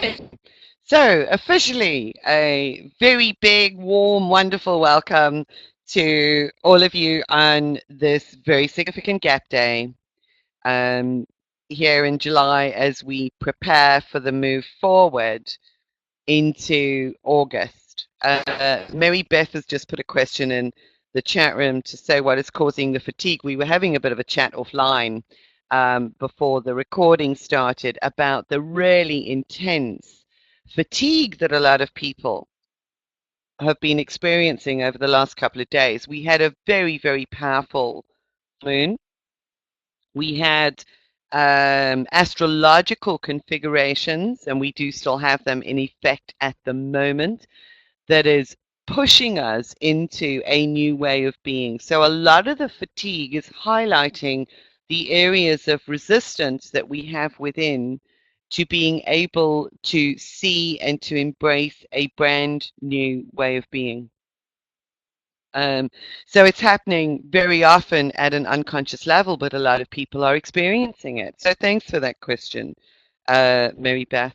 Okay. So, officially, a very big, warm, wonderful welcome to all of you on this very significant gap day um, here in July as we prepare for the move forward into August. Mary Beth has just put a question in the chat room to say what is causing the fatigue. We were having a bit of a chat offline before the recording started about the really intense fatigue that a lot of people have been experiencing over the last couple of days. We had a very, very powerful moon. We had astrological configurations, and we do still have them in effect at the moment, that is pushing us into a new way of being. So a lot of the fatigue is highlighting the areas of resistance that we have within to being able to see and to embrace a brand new way of being. Um, so it's happening very often at an unconscious level, but a lot of people are experiencing it. So thanks for that question, Mary Beth.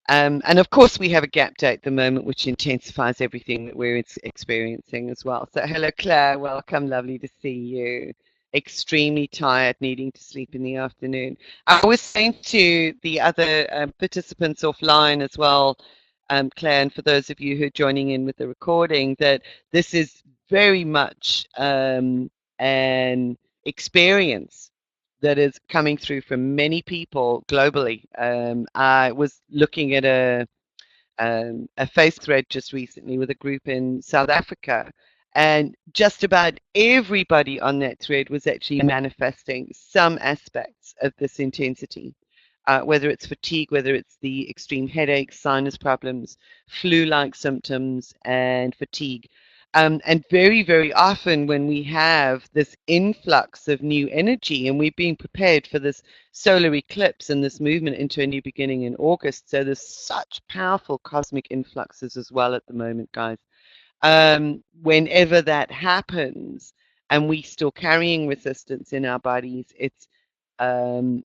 And of course, we have a gap day at the moment, which intensifies everything that we're experiencing as well. So, hello, Claire. Welcome. Lovely to see you. Extremely tired, needing to sleep in the afternoon. I was saying to the other participants offline as well, Claire, and for those of you who are joining in with the recording, that this is very much an experience that is coming through from many people globally. I was looking at a face thread just recently with a group in South Africa, and just about everybody on that thread was actually manifesting some aspects of this intensity. Whether it's fatigue, whether it's the extreme headaches, sinus problems, flu-like symptoms, and fatigue. And very, very often when we have this influx of new energy, and we've been prepared for this solar eclipse and this movement into a new beginning in August, so there's such powerful cosmic influxes as well at the moment, guys. Whenever that happens, and we still carrying resistance in our bodies, it's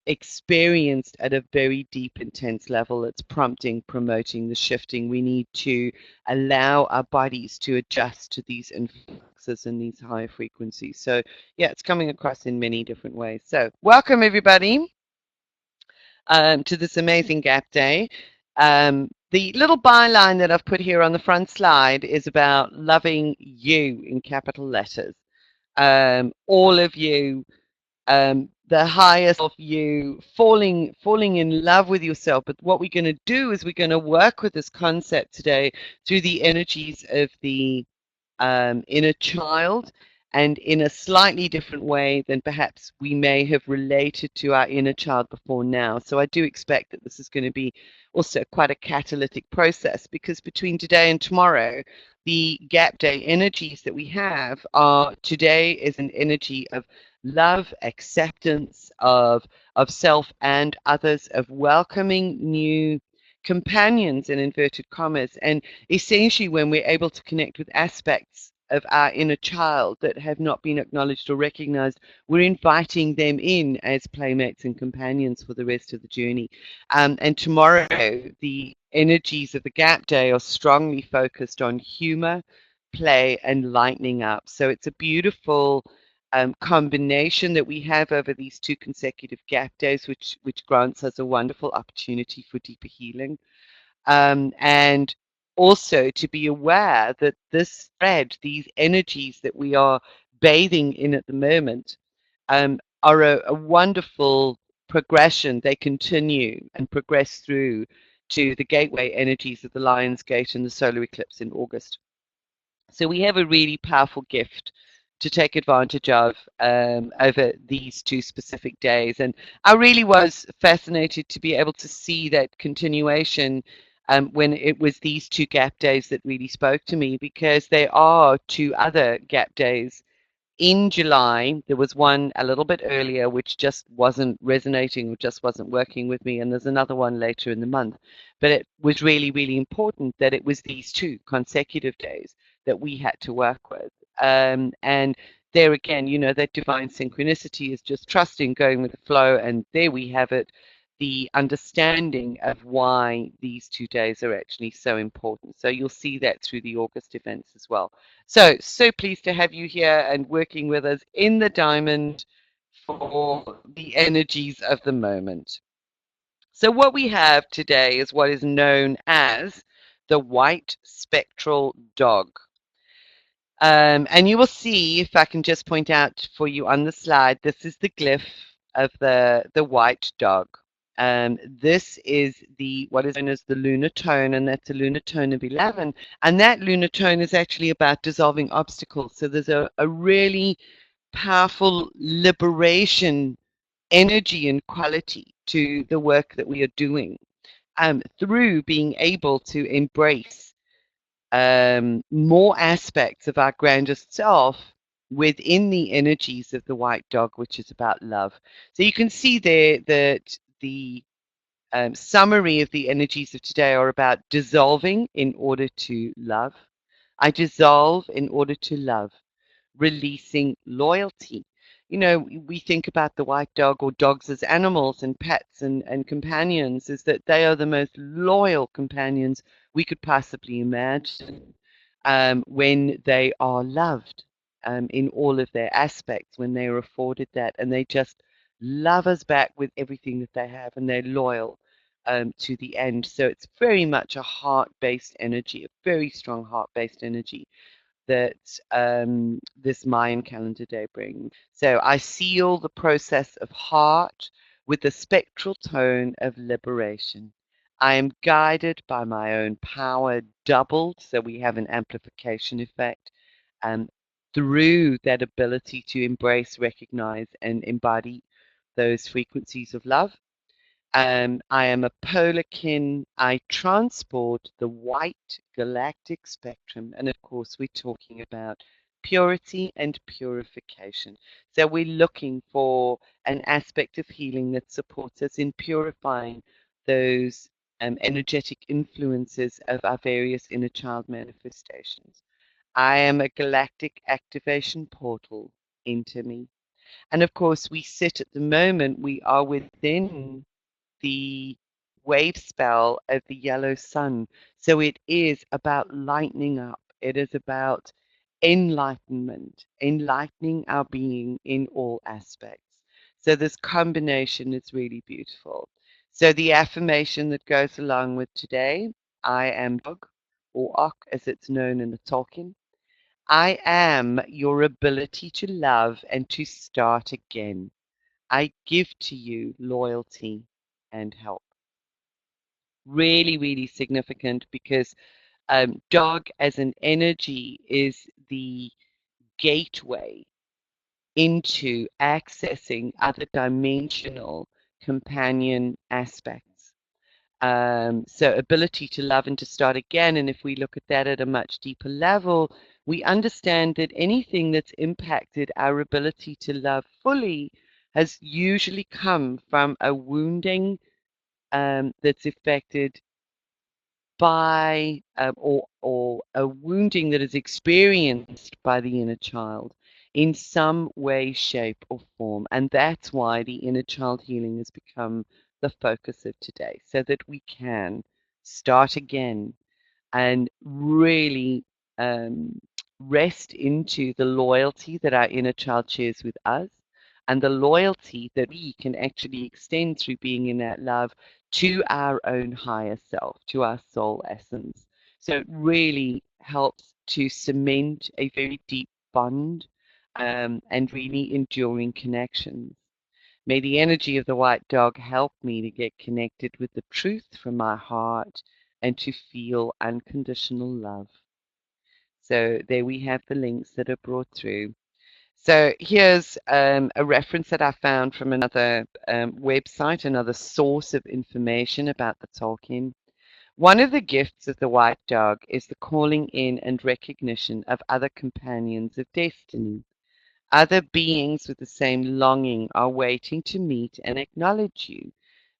experienced at a very deep, intense level. It's prompting, promoting the shifting. We need to allow our bodies to adjust to these influxes and these higher frequencies. So, yeah, it's coming across in many different ways. So, welcome everybody to this amazing gap day. The little byline that I've put here on the front slide is about loving you in capital letters. All of you, the highest of you, falling in love with yourself. But what we're going to do is we're going to work with this concept today through the energies of the inner child, and in a slightly different way than perhaps we may have related to our inner child before now. So I do expect that this is going to be also quite a catalytic process, because between today and tomorrow, the gap day energies that we have are, today is an energy of love, acceptance of self and others, of welcoming new companions in inverted commas, and essentially when we're able to connect with aspects of our inner child that have not been acknowledged or recognized, we're inviting them in as playmates and companions for the rest of the journey. And tomorrow, the energies of the gap day are strongly focused on humor, play, and lightening up. So it's a beautiful combination that we have over these two consecutive gap days, which grants us a wonderful opportunity for deeper healing. And also to be aware that this thread, these energies that we are bathing in at the moment, are a wonderful progression. They continue and progress through to the gateway energies of the Lion's Gate and the solar eclipse in August. So we have a really powerful gift to take advantage of over these two specific days. And I really was fascinated to be able to see that continuation when it was these two gap days that really spoke to me, because there are two other gap days in July. There was one a little bit earlier, which just wasn't resonating or just wasn't working with me. And there's another one later in the month. But it was really, really important that it was these two consecutive days that we had to work with. And there again, you know, that divine synchronicity is just trusting, going with the flow. And there we have it. the understanding of why these 2 days are actually so important. So you'll see that through the August events as well. So pleased to have you here and working with us in the diamond for the energies of the moment. So what we have today is what is known as the white spectral dog. And you will see, if I can just point out for you on the slide, this is the glyph of the white dog. This is the what is known as the lunar tone, and that's a lunar tone of 11. And that lunar tone is actually about dissolving obstacles. So there's a really powerful liberation energy and quality to the work that we are doing through being able to embrace more aspects of our grandest self within the energies of the white dog, which is about love. So you can see there that the summary of the energies of today are about dissolving in order to love. I dissolve in order to love, releasing loyalty. You know, we think about the white dog or dogs as animals and pets and companions, is that they are the most loyal companions we could possibly imagine when they are loved in all of their aspects, when they are afforded that, and they just love us back with everything that they have, and they're loyal to the end. So it's very much a heart-based energy, a very strong heart-based energy that this Mayan calendar day brings. So I seal the process of heart with the spectral tone of liberation. I am guided by my own power doubled, so we have an amplification effect, and through that ability to embrace, recognize, and embody those frequencies of love. I am a polar kin. I transport the white galactic spectrum. And of course, we're talking about purity and purification. So we're looking for an aspect of healing that supports us in purifying those energetic influences of our various inner child manifestations. I am a galactic activation portal into me. And of course, we sit at the moment, we are within the wave spell of the yellow sun. So it is about lightening up. It is about enlightenment, enlightening our being in all aspects. So this combination is really beautiful. So the affirmation that goes along with today, I am dog, or ok as it's known in the Tolkien. I am your ability to love and to start again. I give to you loyalty and help. Really, really significant because dog as an energy is the gateway into accessing other dimensional companion aspects. So ability to love and to start again. And if we look at that at a much deeper level, we understand that anything that's impacted our ability to love fully has usually come from a wounding that's affected by or a wounding that is experienced by the inner child in some way, shape, or form. And that's why the inner child healing has become the focus of today, so that we can start again and really um, rest into the loyalty that our inner child shares with us and the loyalty that we can actually extend through being in that love to our own higher self, to our soul essence. So it really helps to cement a very deep bond and really enduring connections. May the energy of the white dog help me to get connected with the truth from my heart and to feel unconditional love. So there we have the links that are brought through. So here's a reference that I found from another website, another source of information about the Tolkien. One of the gifts of the white dog is the calling in and recognition of other companions of destiny. Other beings with the same longing are waiting to meet and acknowledge you.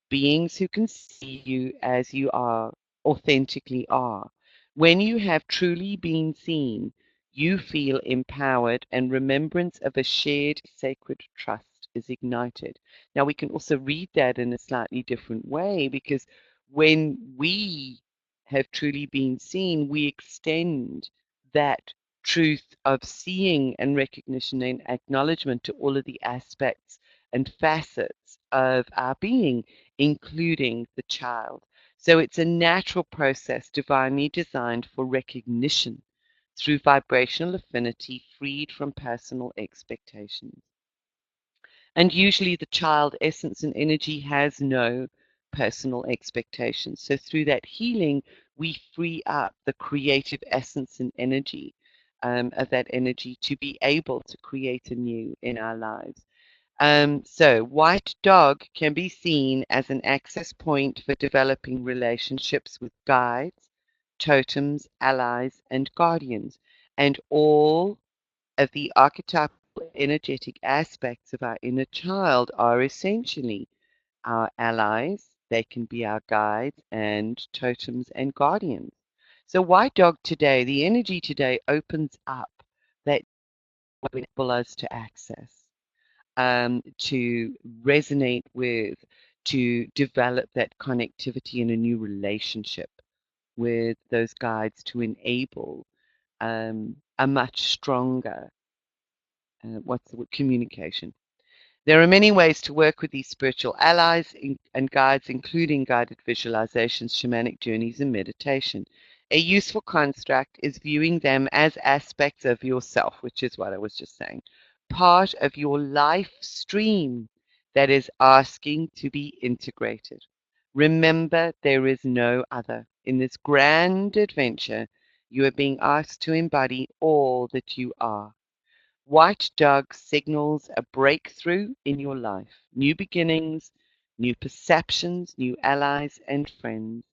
Beings who can see you as you are, authentically are. When you have truly been seen, you feel empowered and remembrance of a shared sacred trust. is ignited. Now, we can also read that in a slightly different way, because when we have truly been seen, we extend that truth of seeing and recognition and acknowledgement to all of the aspects and facets of our being, including the child. So it's a natural process divinely designed for recognition through vibrational affinity freed from personal expectations. And usually the child essence and energy has no personal expectations. So through that healing, we free up the creative essence and energy of that energy to be able to create anew in our lives. So white dog can be seen as an access point for developing relationships with guides, totems, allies, and guardians, and all of the archetypal energetic aspects of our inner child are essentially our allies. They can be our guides and totems and guardians. So white dog today, the energy today opens up that will enable us to access, to resonate with, to develop that connectivity in a new relationship with those guides to enable a much stronger, what's the word, communication. There are many ways to work with these spiritual allies and guides, including guided visualizations, shamanic journeys, and meditation. A useful construct is viewing them as aspects of yourself, which is what I was just saying, part of your life stream that is asking to be integrated. Remember, there is no other. In this grand adventure, you are being asked to embody all that you are. White dog signals a breakthrough in your life, new beginnings, new perceptions, new allies and friends.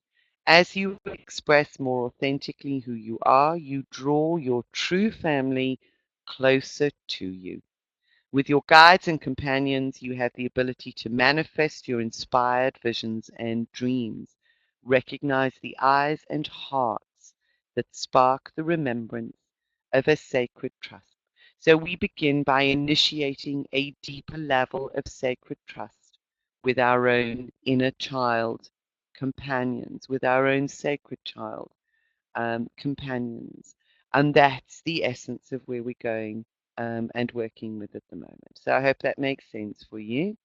As you express more authentically who you are, you draw your true family closer to you. With your guides and companions, you have the ability to manifest your inspired visions and dreams. Recognize the eyes and hearts that spark the remembrance of a sacred trust. So we begin by initiating a deeper level of sacred trust with our own inner child companions, with our own sacred child companions. And that's the essence of where we're going and working with at the moment. So I hope that makes sense for you.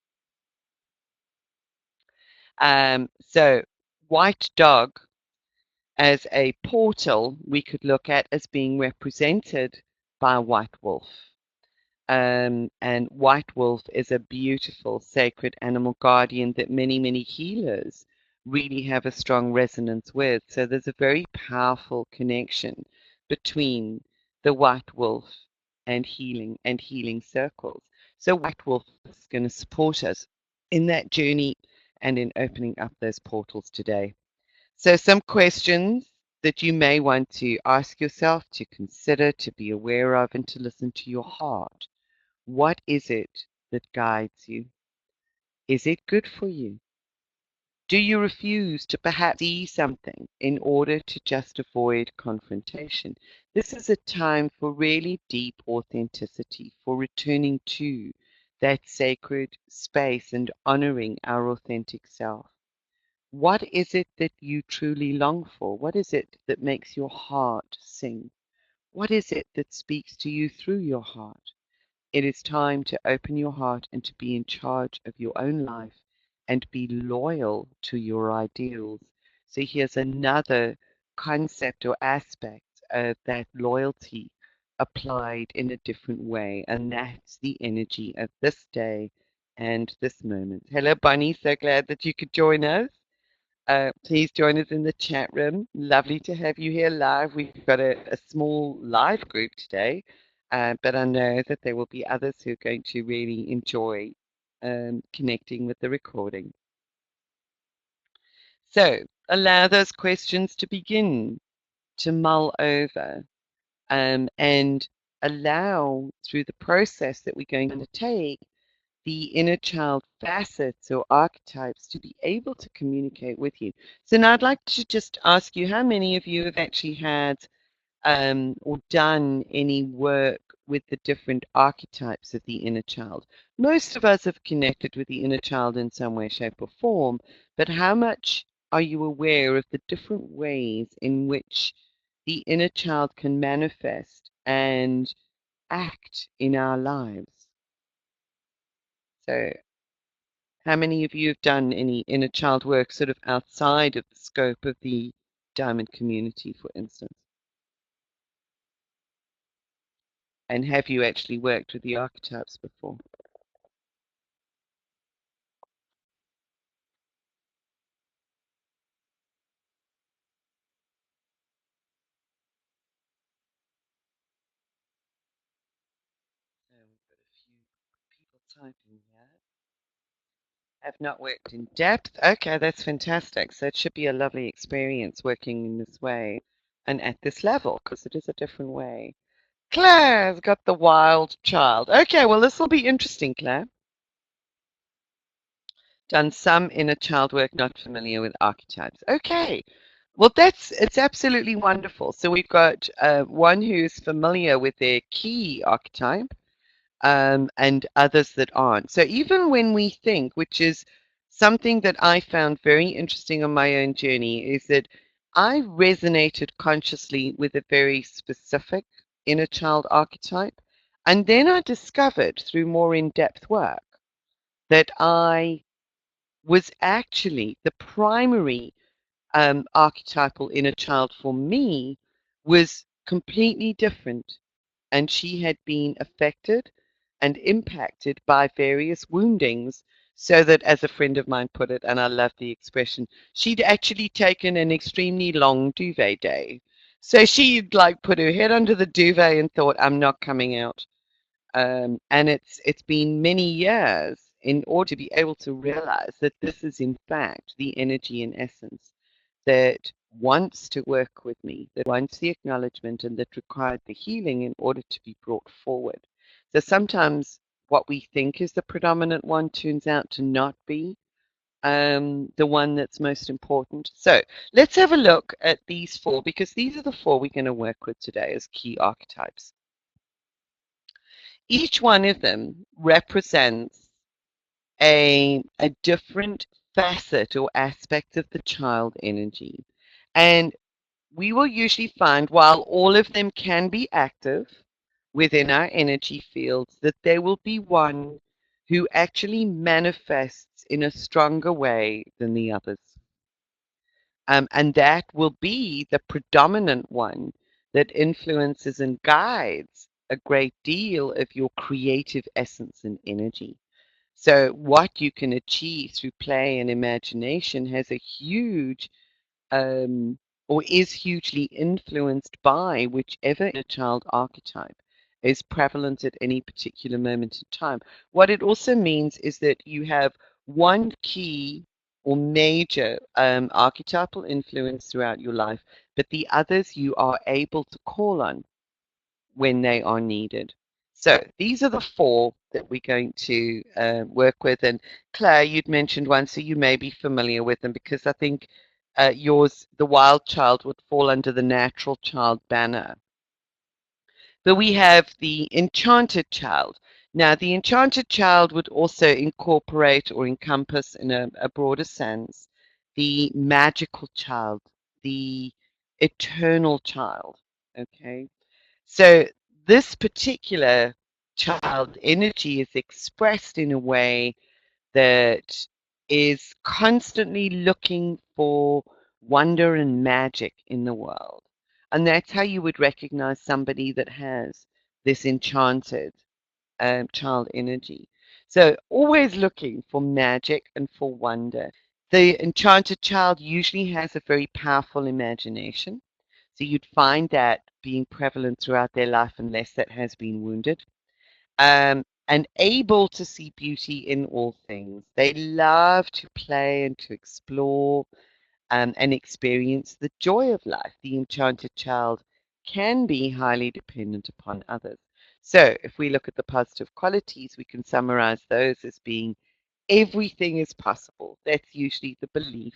So white dog as a portal we could look at as being represented by a white wolf. And white wolf is a beautiful sacred animal guardian that many, many healers really have a strong resonance with. So there's a very powerful connection between the white wolf and healing circles. So white wolf is going to support us in that journey and in opening up those portals today. So some questions that you may want to ask yourself, to consider, to be aware of, and to listen to your heart. What is it that guides you? Is it good for you? Do you refuse to perhaps see something in order to just avoid confrontation? This is a time for really deep authenticity, for returning to that sacred space and honoring our authentic self. What is it that you truly long for? What is it that makes your heart sing? What is it that speaks to you through your heart? It is time to open your heart and to be in charge of your own life and be loyal to your ideals. So here's another concept or aspect of that loyalty applied in a different way, and that's the energy of this day and this moment. Hello, Bunny. So glad that you could join us. Please join us in the chat room. Lovely to have you here live. We've got a small live group today, but I know that there will be others who are going to really enjoy connecting with the recording. So allow those questions to begin to mull over, and allow through the process that we're going to take the inner child facets or archetypes to be able to communicate with you. So now I'd like to just ask you, how many of you have actually had or done any work with the different archetypes of the inner child? Most of us have connected with the inner child in some way, shape, or form, but how much are you aware of the different ways in which the inner child can manifest and act in our lives? So, how many of you have done any inner child work sort of outside of the scope of the diamond community, for instance? And have you actually worked with the archetypes before? So we've got a few people typing here. Have not worked in depth. Okay, that's fantastic. So it should be a lovely experience working in this way and at this level because it is a different way. Claire's got the wild child. Okay, well, this will be interesting, Claire. Done some inner child work, not familiar with archetypes. Okay. Well, it's absolutely wonderful. So we've got one who's familiar with their key archetype, and others that aren't. So even when we think, which is something that I found very interesting on my own journey, is that I resonated consciously with a very specific inner child archetype. And then I discovered through more in-depth work that I was actually the primary archetypal inner child for me was completely different, and she had been affected and impacted by various woundings. So that, as a friend of mine put it, and I love the expression, she'd actually taken an extremely long duvet day. So she'd like put her head under the duvet and thought, I'm not coming out. And it's been many years in order to be able to realize that this is in fact the energy in essence that wants to work with me, that wants the acknowledgement and that required the healing in order to be brought forward. So sometimes what we think is the predominant one turns out to not be the one that's most important. So let's have a look at these four because these are the four we're going to work with today as key archetypes. Each one of them represents a different facet or aspect of the child energy. And we will usually find, while all of them can be active within our energy fields, that there will be one who actually manifests in a stronger way than the others. And that will be the predominant one that influences and guides a great deal of your creative essence and energy. So, what you can achieve through play and imagination has a huge um, or is hugely influenced by whichever inner child archetype is prevalent at any particular moment in time. What it also means is that you have one key or major archetypal influence throughout your life, but the others you are able to call on when they are needed. So these are the four that we're going to work with. And Claire, you'd mentioned one, so you may be familiar with them because I think yours, the wild child, would fall under the natural child banner. But we have the enchanted child. Now, the enchanted child would also incorporate or encompass, in a broader sense, the magical child, the eternal child. Okay. So this particular child energy is expressed in a way that is constantly looking for wonder and magic in the world. And that's how you would recognize somebody that has this enchanted child energy. So always looking for magic and for wonder. The enchanted child usually has a very powerful imagination. So you'd find that being prevalent throughout their life unless that has been wounded. And able to see beauty in all things. They love to play and to explore and experience the joy of life. The enchanted child can be highly dependent upon others. So if we look at the positive qualities, we can summarize those as being everything is possible. That's usually the belief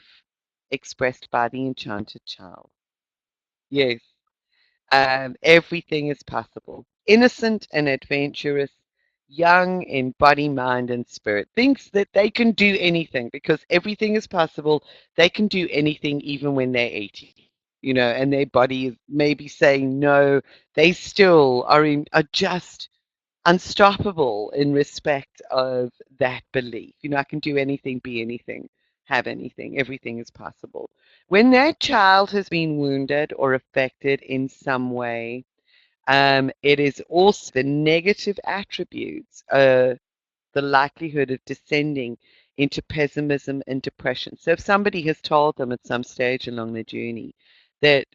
expressed by the enchanted child. Yes. Everything is possible. Innocent and adventurous, young in body, mind, and spirit. Thinks that they can do anything because everything is possible. They can do anything even when they're 80. And their body is maybe saying no. They still are just unstoppable in respect of that belief. I can do anything, be anything, have anything. Everything is possible. When that child has been wounded or affected in some way, it is also the negative attributes, the likelihood of descending into pessimism and depression. So if somebody has told them at some stage along their journey that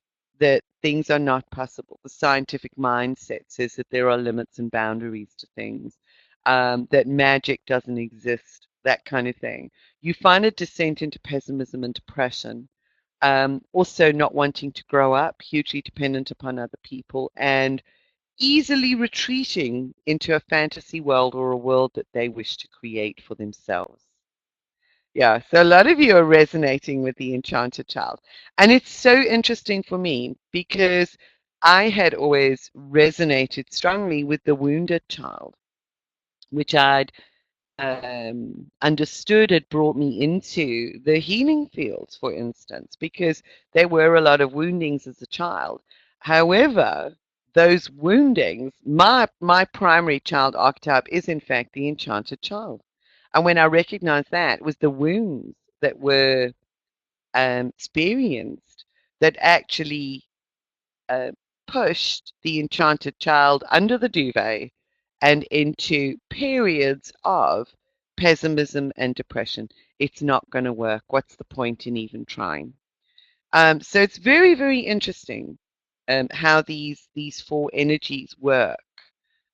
things are not possible, the scientific mindset says that there are limits and boundaries to things, that magic doesn't exist, that kind of thing. You find a descent into pessimism and depression. Also not wanting to grow up, hugely dependent upon other people, and easily retreating into a fantasy world or a world that they wish to create for themselves. Yeah, so a lot of you are resonating with the Enchanted Child. And it's so interesting for me because I had always resonated strongly with the Wounded Child, which I'd understood had brought me into the healing fields, for instance, because there were a lot of woundings as a child. However, those woundings, my primary child archetype is in fact the enchanted child. And when I recognized that, it was the wounds that were experienced that actually uh, pushed the enchanted child under the duvet and into periods of pessimism and depression. It's not going to work. What's the point in even trying? So it's very, very interesting how these four energies work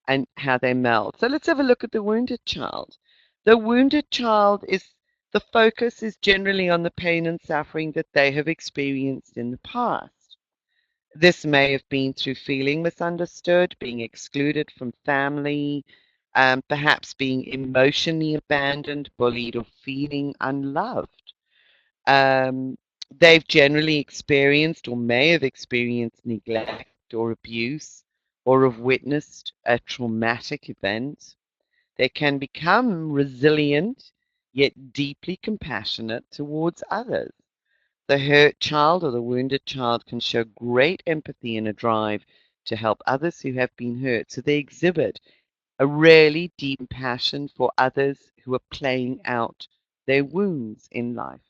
and how they meld. So let's have a look at the wounded child. The wounded child is the focus is generally on the pain and suffering that they have experienced in the past. This may have been through feeling misunderstood, being excluded from family, perhaps being emotionally abandoned, bullied, or feeling unloved. Um, they've generally experienced or may have experienced neglect or abuse or have witnessed a traumatic event. They can become resilient yet deeply compassionate towards others. The hurt child or the wounded child can show great empathy and a drive to help others who have been hurt. So they exhibit a really deep passion for others who are playing out their wounds in life.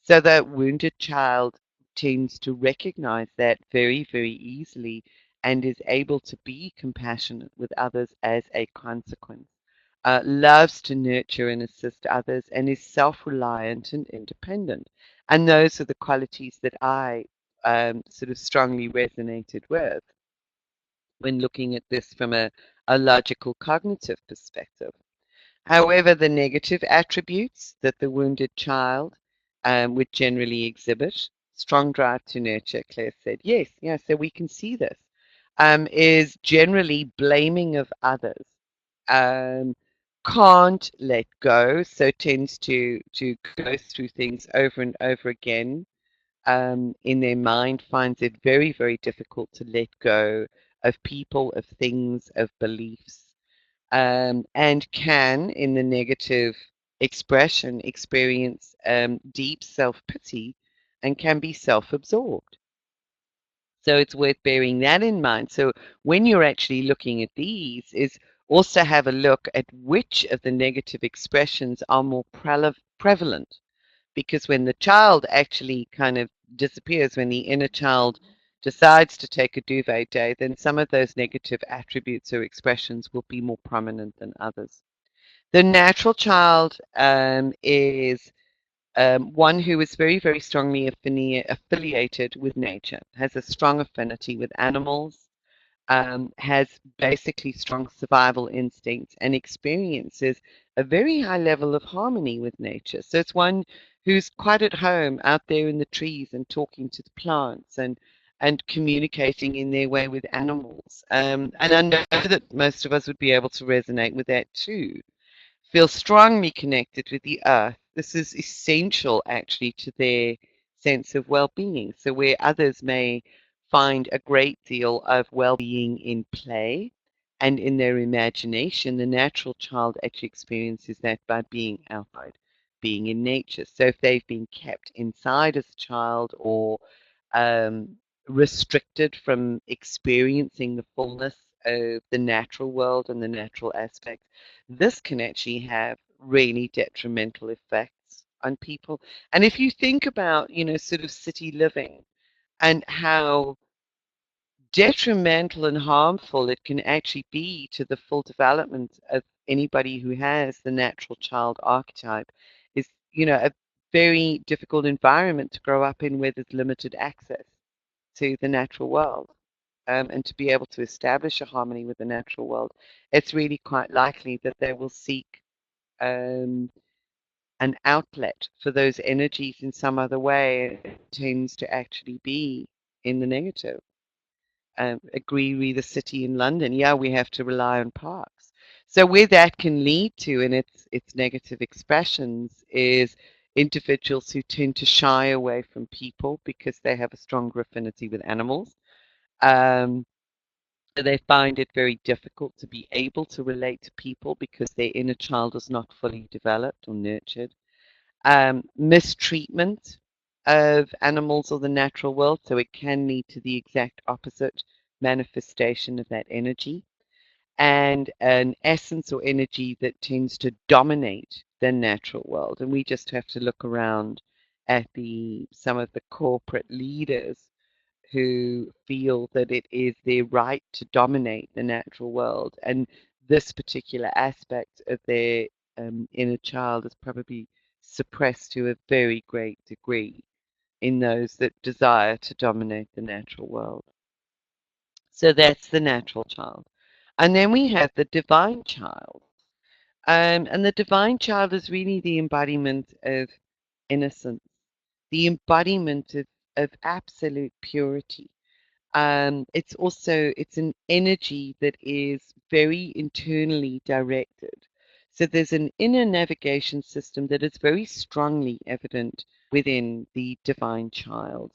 So the wounded child tends to recognize that very, very easily and is able to be compassionate with others as a consequence. Loves to nurture and assist others and is self reliant and independent. And those are the qualities that I sort of strongly resonated with when looking at this from a logical cognitive perspective. However, the negative attributes that the wounded child would generally exhibit, strong drive to nurture, Claire said, yes, yeah, so we can see this, is generally blaming of others, um, can't let go, so tends to go through things over and over again, in their mind, finds it very, very difficult to let go of people, of things, of beliefs, and can, in the negative expression, experience deep self pity and can be self absorbed. So it's worth bearing that in mind. So when you're actually looking at these, is also have a look at which of the negative expressions are more prevalent, because when the child actually kind of disappears, when the inner child decides to take a duvet day, then some of those negative attributes or expressions will be more prominent than others. The natural child is one who is very, very strongly affiliated with nature, has a strong affinity with animals, has basically strong survival instincts and experiences a very high level of harmony with nature. So it's one who's quite at home out there in the trees and talking to the plants and communicating in their way with animals. And I know that most of us would be able to resonate with that too. Feel strongly connected with the earth. This is essential actually to their sense of well-being. So where others may find a great deal of well-being in play and in their imagination. The natural child actually experiences that by being outside, being in nature. So if they've been kept inside as a child or um, restricted from experiencing the fullness of the natural world and the natural aspects, this can actually have really detrimental effects on people. And if you think about, sort of city living and how detrimental and harmful it can actually be to the full development of anybody who has the natural child archetype is, a very difficult environment to grow up in where there's limited access to the natural world. And to be able to establish a harmony with the natural world, it's really quite likely that they will seek um, an outlet for those energies in some other way. It tends to actually be in the negative. Agree with the city in London. Yeah, we have to rely on parks. So where that can lead to in its negative expressions is individuals who tend to shy away from people because they have a stronger affinity with animals. Um, they find it very difficult to be able to relate to people because their inner child is not fully developed or nurtured. Mistreatment of animals or the natural world, so it can lead to the exact opposite manifestation of that energy, and an essence or energy that tends to dominate the natural world. And we just have to look around at some of the corporate leaders who feel that it is their right to dominate the natural world. And this particular aspect of their inner child is probably suppressed to a very great degree in those that desire to dominate the natural world. So that's the natural child. And then we have the divine child. And the divine child is really the embodiment of innocence, the embodiment of absolute purity. It's an energy that is very internally directed. So there's an inner navigation system that is very strongly evident within the divine child.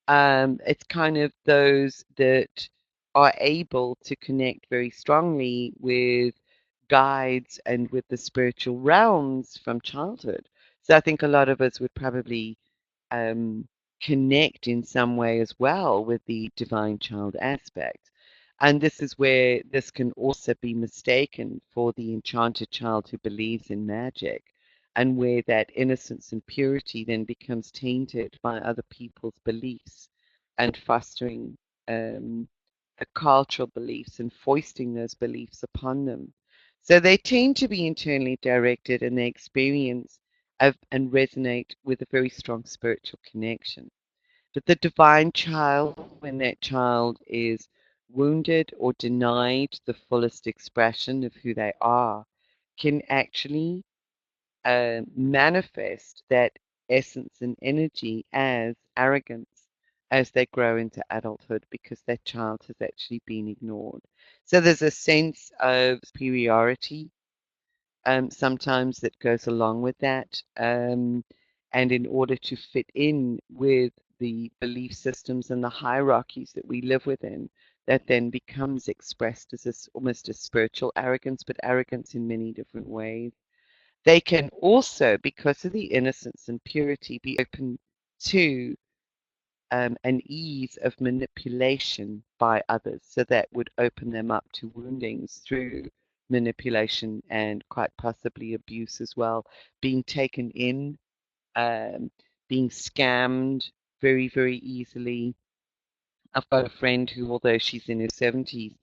It's kind of those that are able to connect very strongly with guides and with the spiritual realms from childhood. So I think a lot of us would probably um, connect in some way as well with the divine child aspect. And this is where this can also be mistaken for the enchanted child who believes in magic, and where that innocence and purity then becomes tainted by other people's beliefs and fostering the cultural beliefs and foisting those beliefs upon them. So they tend to be internally directed and they experience and resonate with a very strong spiritual connection. But the divine child, when that child is wounded or denied the fullest expression of who they are, can actually manifest that essence and energy as arrogance as they grow into adulthood because that child has actually been ignored. So there's a sense of superiority sometimes that goes along with that. And in order to fit in with the belief systems and the hierarchies that we live within, that then becomes expressed as almost a spiritual arrogance, but arrogance in many different ways. They can also, because of the innocence and purity, be open to an ease of manipulation by others. So that would open them up to woundings through manipulation and quite possibly abuse as well, being taken in, um, being scammed very, very easily. I've got a friend who, although she's in her 70s,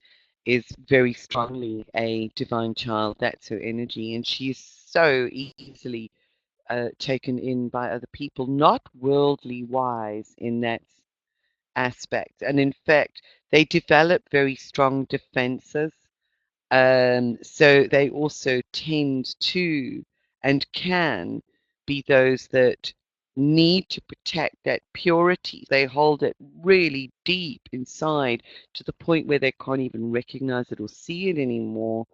is very strongly a divine child. That's her energy. And she's so easily taken in by other people, not worldly wise in that aspect. And in fact, they develop very strong defenses. So they also tend to and can be those that need to protect that purity. They hold it really deep inside to the point where they can't even recognize it or see it anymore,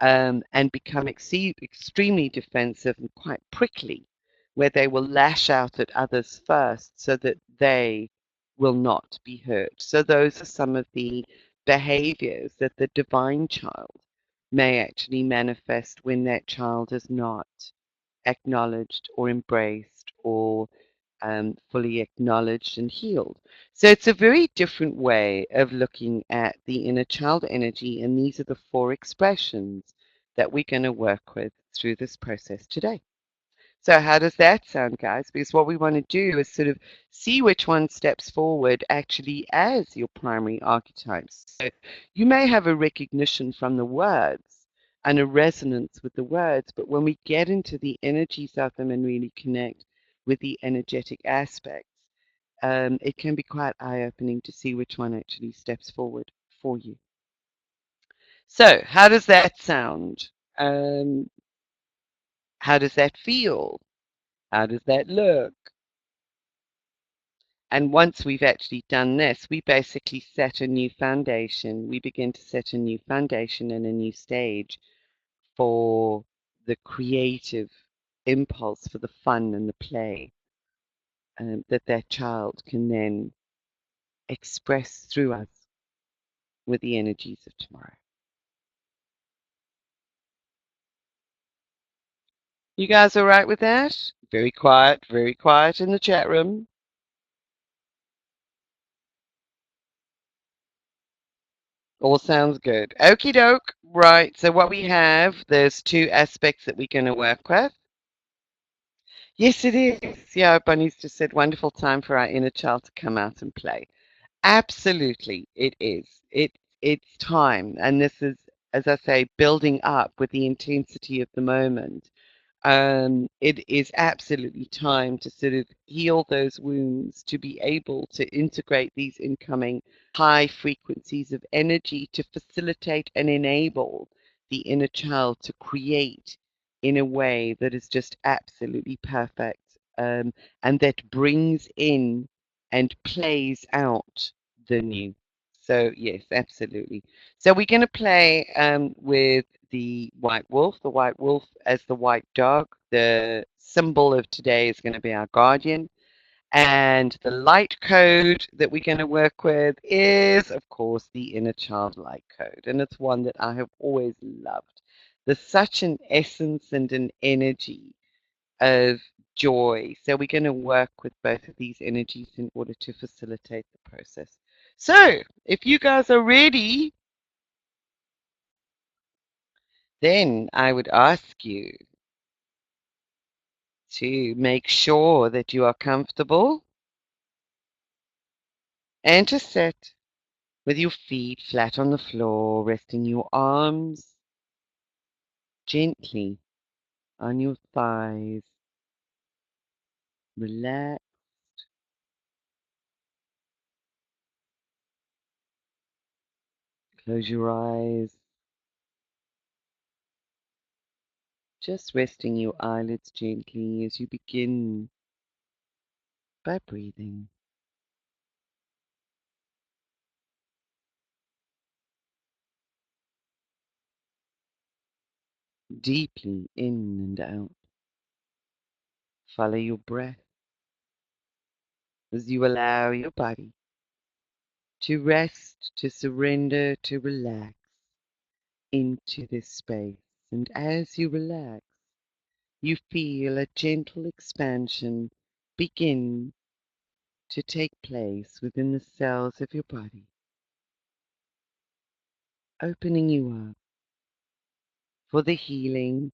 and become extremely defensive and quite prickly, where they will lash out at others first so that they will not be hurt. So those are some of the behaviors that the divine child may actually manifest when that child is not acknowledged or embraced or fully acknowledged and healed. So it's a very different way of looking at the inner child energy, and these are the four expressions that we're going to work with through this process today. So how does that sound, guys? Because what we want to do is sort of see which one steps forward actually as your primary archetypes. So you may have a recognition from the words and a resonance with the words, but when we get into the energies of them and really connect with the energetic aspects, it can be quite eye-opening to see which one actually steps forward for you. So how does that sound? Um, how does that feel? How does that look? And once we've actually done this, we basically set a new foundation. We begin to set a new foundation and a new stage for the creative impulse, for the fun and the play that that child can then express through us with the energies of tomorrow. You guys all right with that? Very quiet in the chat room. All sounds good. Okie doke. Right, so what we have, there's two aspects that we're going to work with. Yes, it is. Yeah, Bunny's just said wonderful time for our inner child to come out and play. Absolutely, it is. It's time, and this is, as I say, building up with the intensity of the moment. It is absolutely time to sort of heal those wounds, to be able to integrate these incoming high frequencies of energy to facilitate and enable the inner child to create in a way that is just absolutely perfect, and that brings in and plays out the new. So, yes, absolutely. So, we're going to play with the white wolf. The white wolf as the white dog. The symbol of today is going to be our guardian. And the light code that we're going to work with is, of course, the inner child light code. And it's one that I have always loved. There's such an essence and an energy of joy. So we're going to work with both of these energies in order to facilitate the process. So if you guys are ready, then I would ask you to make sure that you are comfortable and to sit with your feet flat on the floor, resting your arms gently on your thighs. Relax. Close your eyes. Just resting your eyelids gently as you begin by breathing deeply in and out. Follow your breath as you allow your body to rest, to surrender, to relax into this space. And as you relax, you feel a gentle expansion begin to take place within the cells of your body, opening you up for the healing,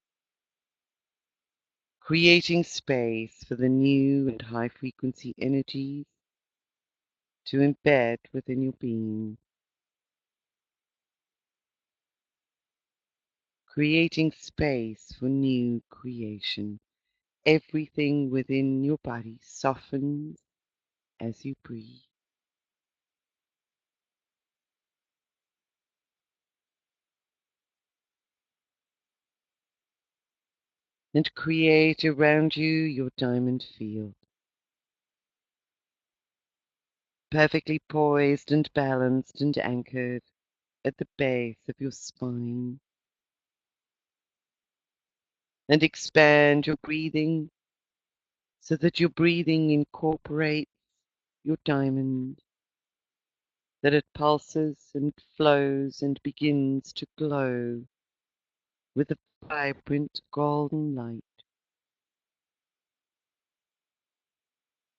creating space for the new and high frequency energies to embed within your being, creating space for new creation. Everything within your body softens as you breathe. And create around you your diamond field, perfectly poised and balanced and anchored at the base of your spine. And expand your breathing so that your breathing incorporates your diamond, that it pulses and flows and begins to glow with a vibrant golden light,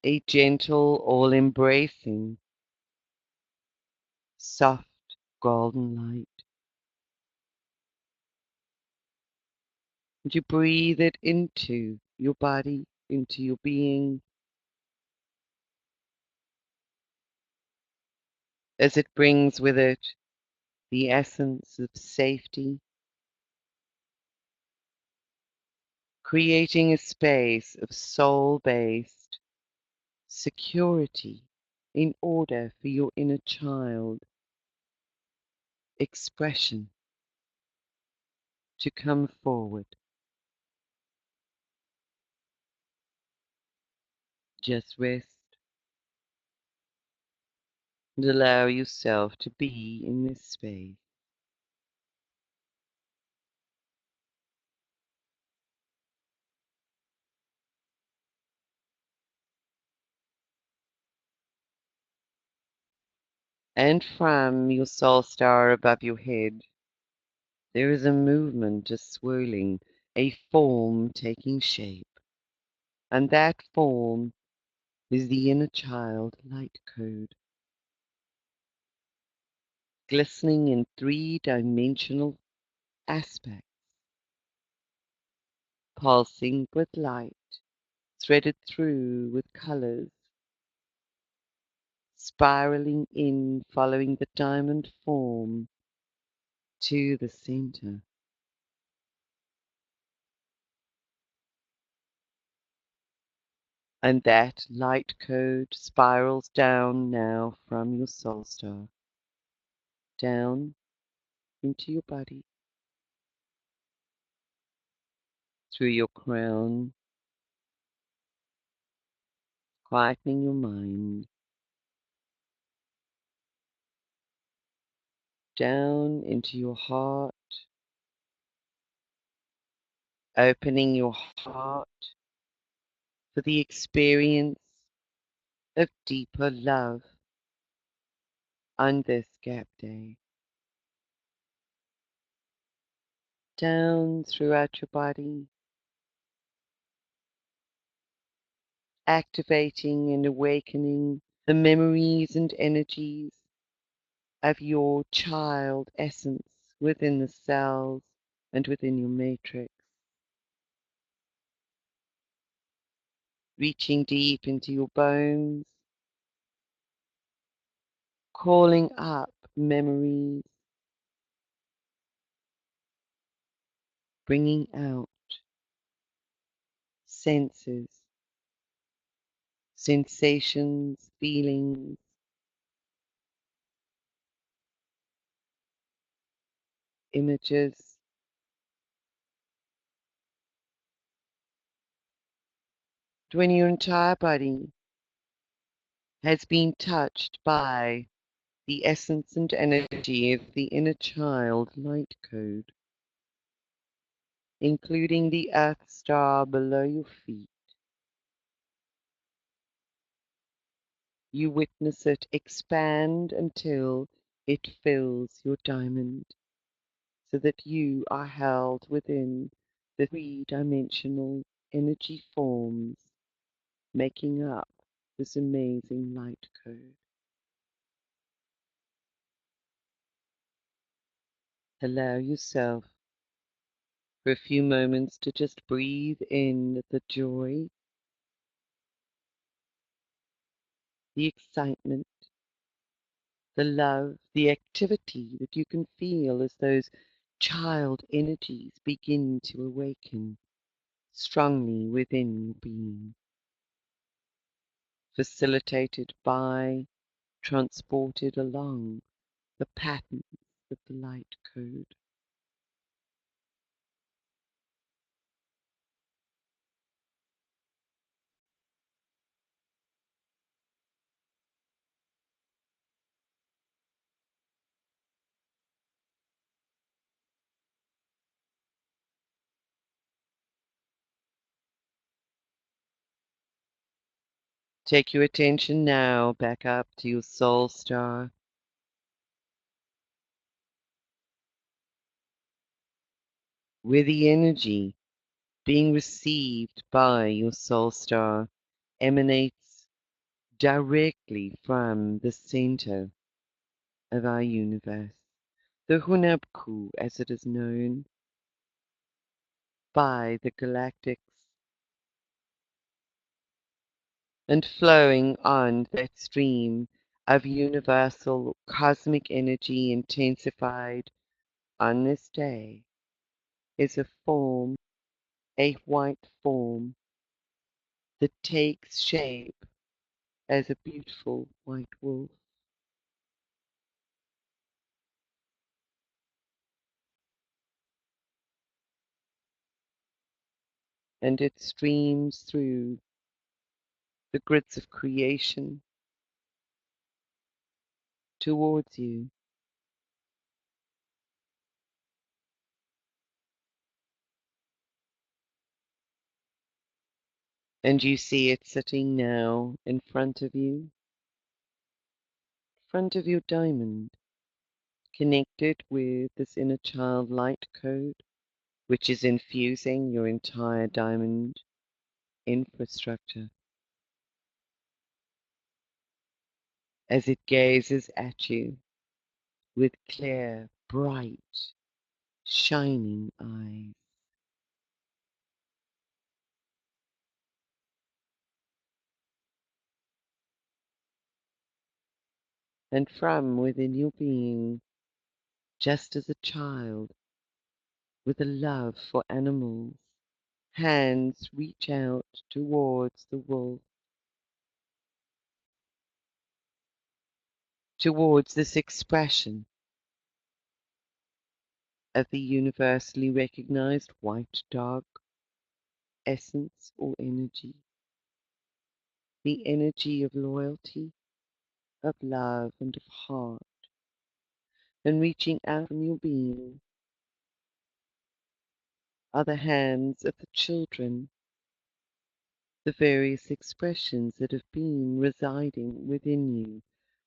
a gentle, all-embracing, soft golden light. And you breathe it into your body, into your being, as it brings with it the essence of safety, creating a space of soul-based security in order for your inner child expression to come forward. Just rest and allow yourself to be in this space. And from your soul star above your head, there is a movement, a swirling, a form taking shape. And that form is the inner child light code, glistening in three-dimensional aspects, pulsing with light, threaded through with colors, spiraling in, following the diamond form to the center. And that light code spirals down now from your soul star, down into your body, through your crown, quietening your mind, down into your heart, opening your heart for the experience of deeper love on this gap day. Down throughout your body, activating and awakening the memories and energies of your child essence within the cells and within your matrix, reaching deep into your bones, calling up memories, bringing out senses, sensations, feelings, images, when your entire body has been touched by the essence and energy of the inner child light code, including the earth star below your feet. You witness it expand until it fills your diamond, so that you are held within the three-dimensional energy forms making up this amazing light code. Allow yourself for a few moments to just breathe in the joy, the excitement, the love, the activity that you can feel as those child energies begin to awaken strongly within your being, facilitated by, transported along the patterns of the light code. Take your attention now back up to your soul star. Where the energy being received by your soul star emanates directly from the center of our universe, the Hunabku as it is known by the galactics, and flowing on that stream of universal cosmic energy intensified on this day is a form, a white form that takes shape as a beautiful white wolf. And it streams through the grids of creation towards you. And you see it sitting now in front of you, in front of your diamond, connected with this inner child light code, which is infusing your entire diamond infrastructure as it gazes at you with clear, bright, shining eyes. And from within your being, just as a child with a love for animals, hands reach out towards the wolf, towards this expression of the universally recognized white dog essence or energy, the energy of loyalty, of love, and of heart, and reaching out from your being are the hands of the children, the various expressions that have been residing within you,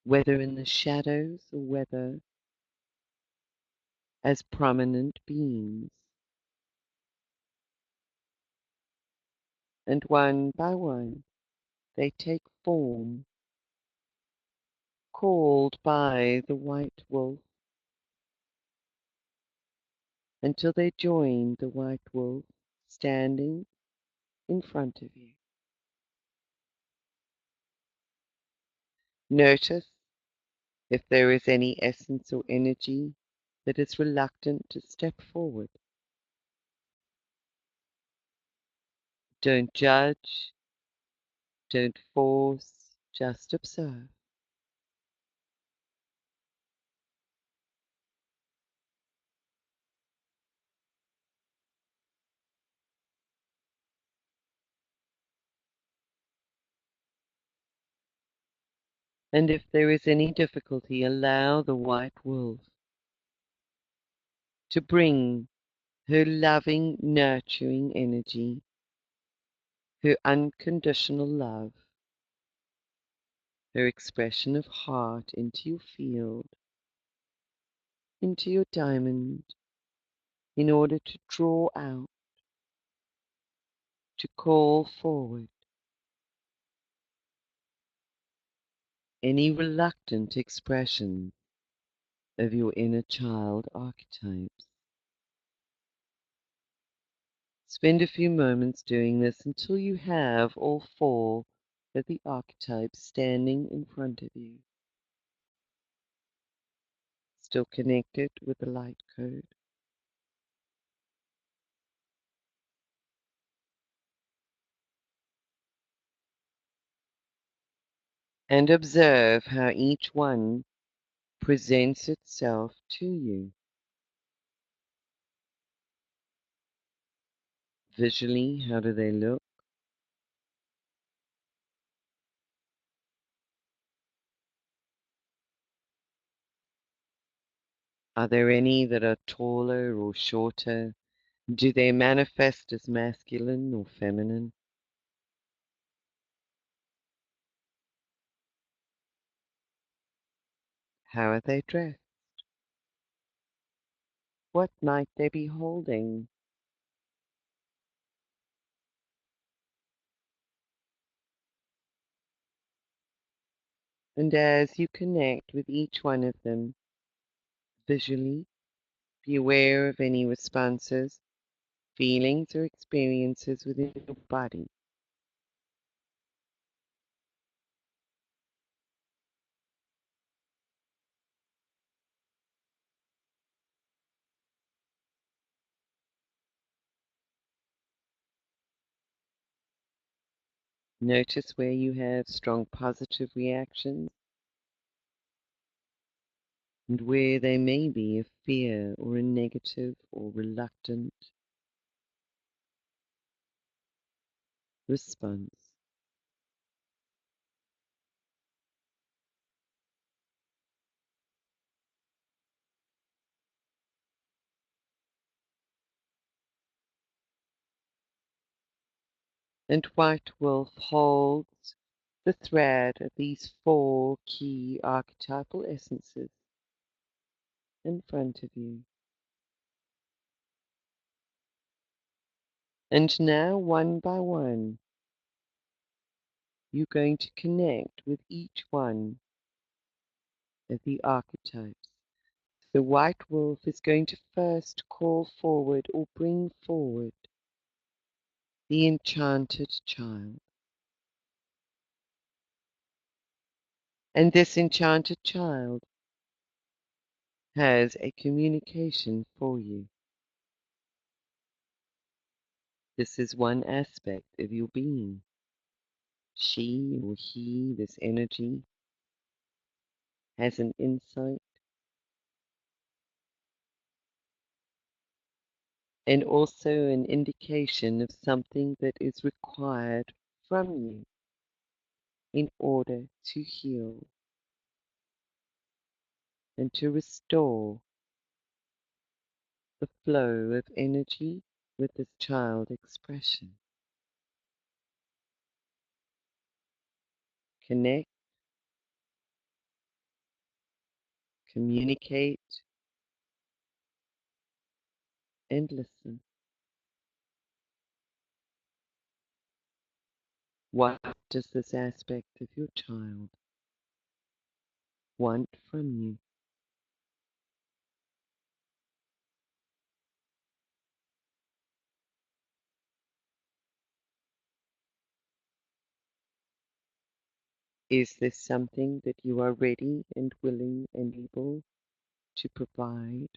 whether in the shadows or whether as prominent beings. And one by one they take form, called by the white wolf, until they join the white wolf standing in front of you. Notice if there is any essence or energy that is reluctant to step forward. Don't judge, don't force, just observe. And if there is any difficulty, allow the white wolf to bring her loving, nurturing energy, her unconditional love, her expression of heart into your field, into your diamond, in order to draw out, to call forward any reluctant expression of your inner child archetypes. Spend a few moments doing this until you have all four of the archetypes standing in front of you, still connected with the light code. And observe how each one presents itself to you. Visually, how do they look? Are there any that are taller or shorter? Do they manifest as masculine or feminine? How are they dressed? What might they be holding? And as you connect with each one of them, visually, be aware of any responses, feelings, or experiences within your body. Notice where you have strong positive reactions and where there may be a fear or a negative or reluctant response. And White Wolf holds the thread of these four key archetypal essences in front of you. And now, one by one, you're going to connect with each one of the archetypes. The white wolf is going to first call forward or bring forward the enchanted child. And this enchanted child has a communication for you. This is one aspect of your being. She or he, this energy, has an insight and also an indication of something that is required from you in order to heal and to restore the flow of energy with this child expression. Connect, communicate, and listen. What does this aspect of your child want from you? Is this something that you are ready and willing and able to provide?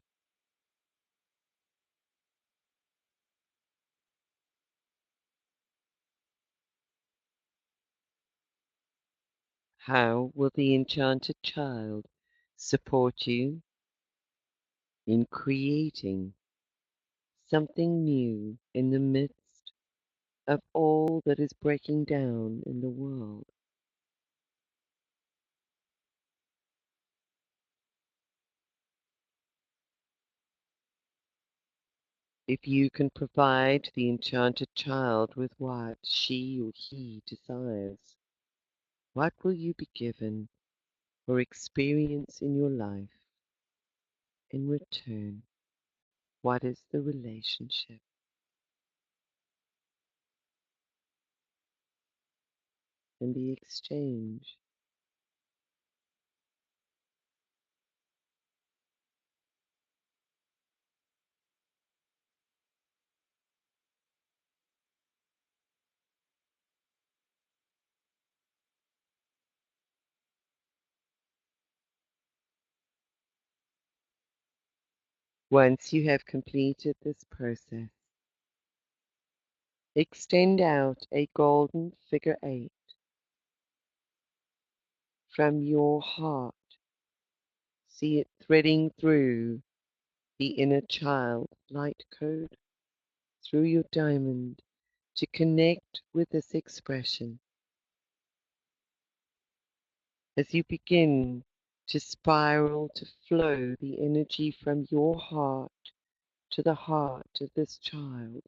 How will the enchanted child support you in creating something new in the midst of all that is breaking down in the world? If you can provide the enchanted child with what she or he desires, what will you be given or experience in your life in return? What is the relationship and the exchange? Once you have completed this process, extend out a golden figure eight from your heart. See it threading through the inner child light code, through your diamond, to connect with this expression. As you begin to spiral, to flow the energy from your heart to the heart of this child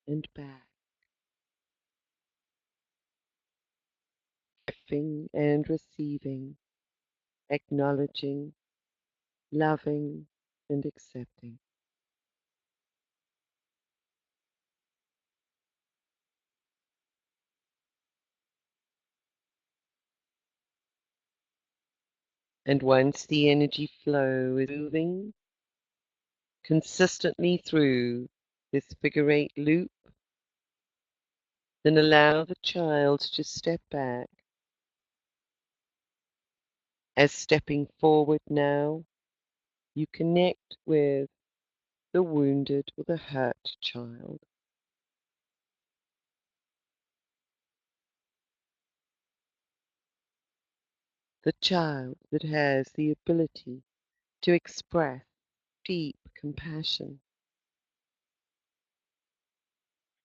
and back, giving and receiving, acknowledging, loving, and accepting. And once the energy flow is moving consistently through this figure eight loop, then allow the child to step back. As stepping forward now, you connect with the wounded or the hurt child. The child that has the ability to express deep compassion,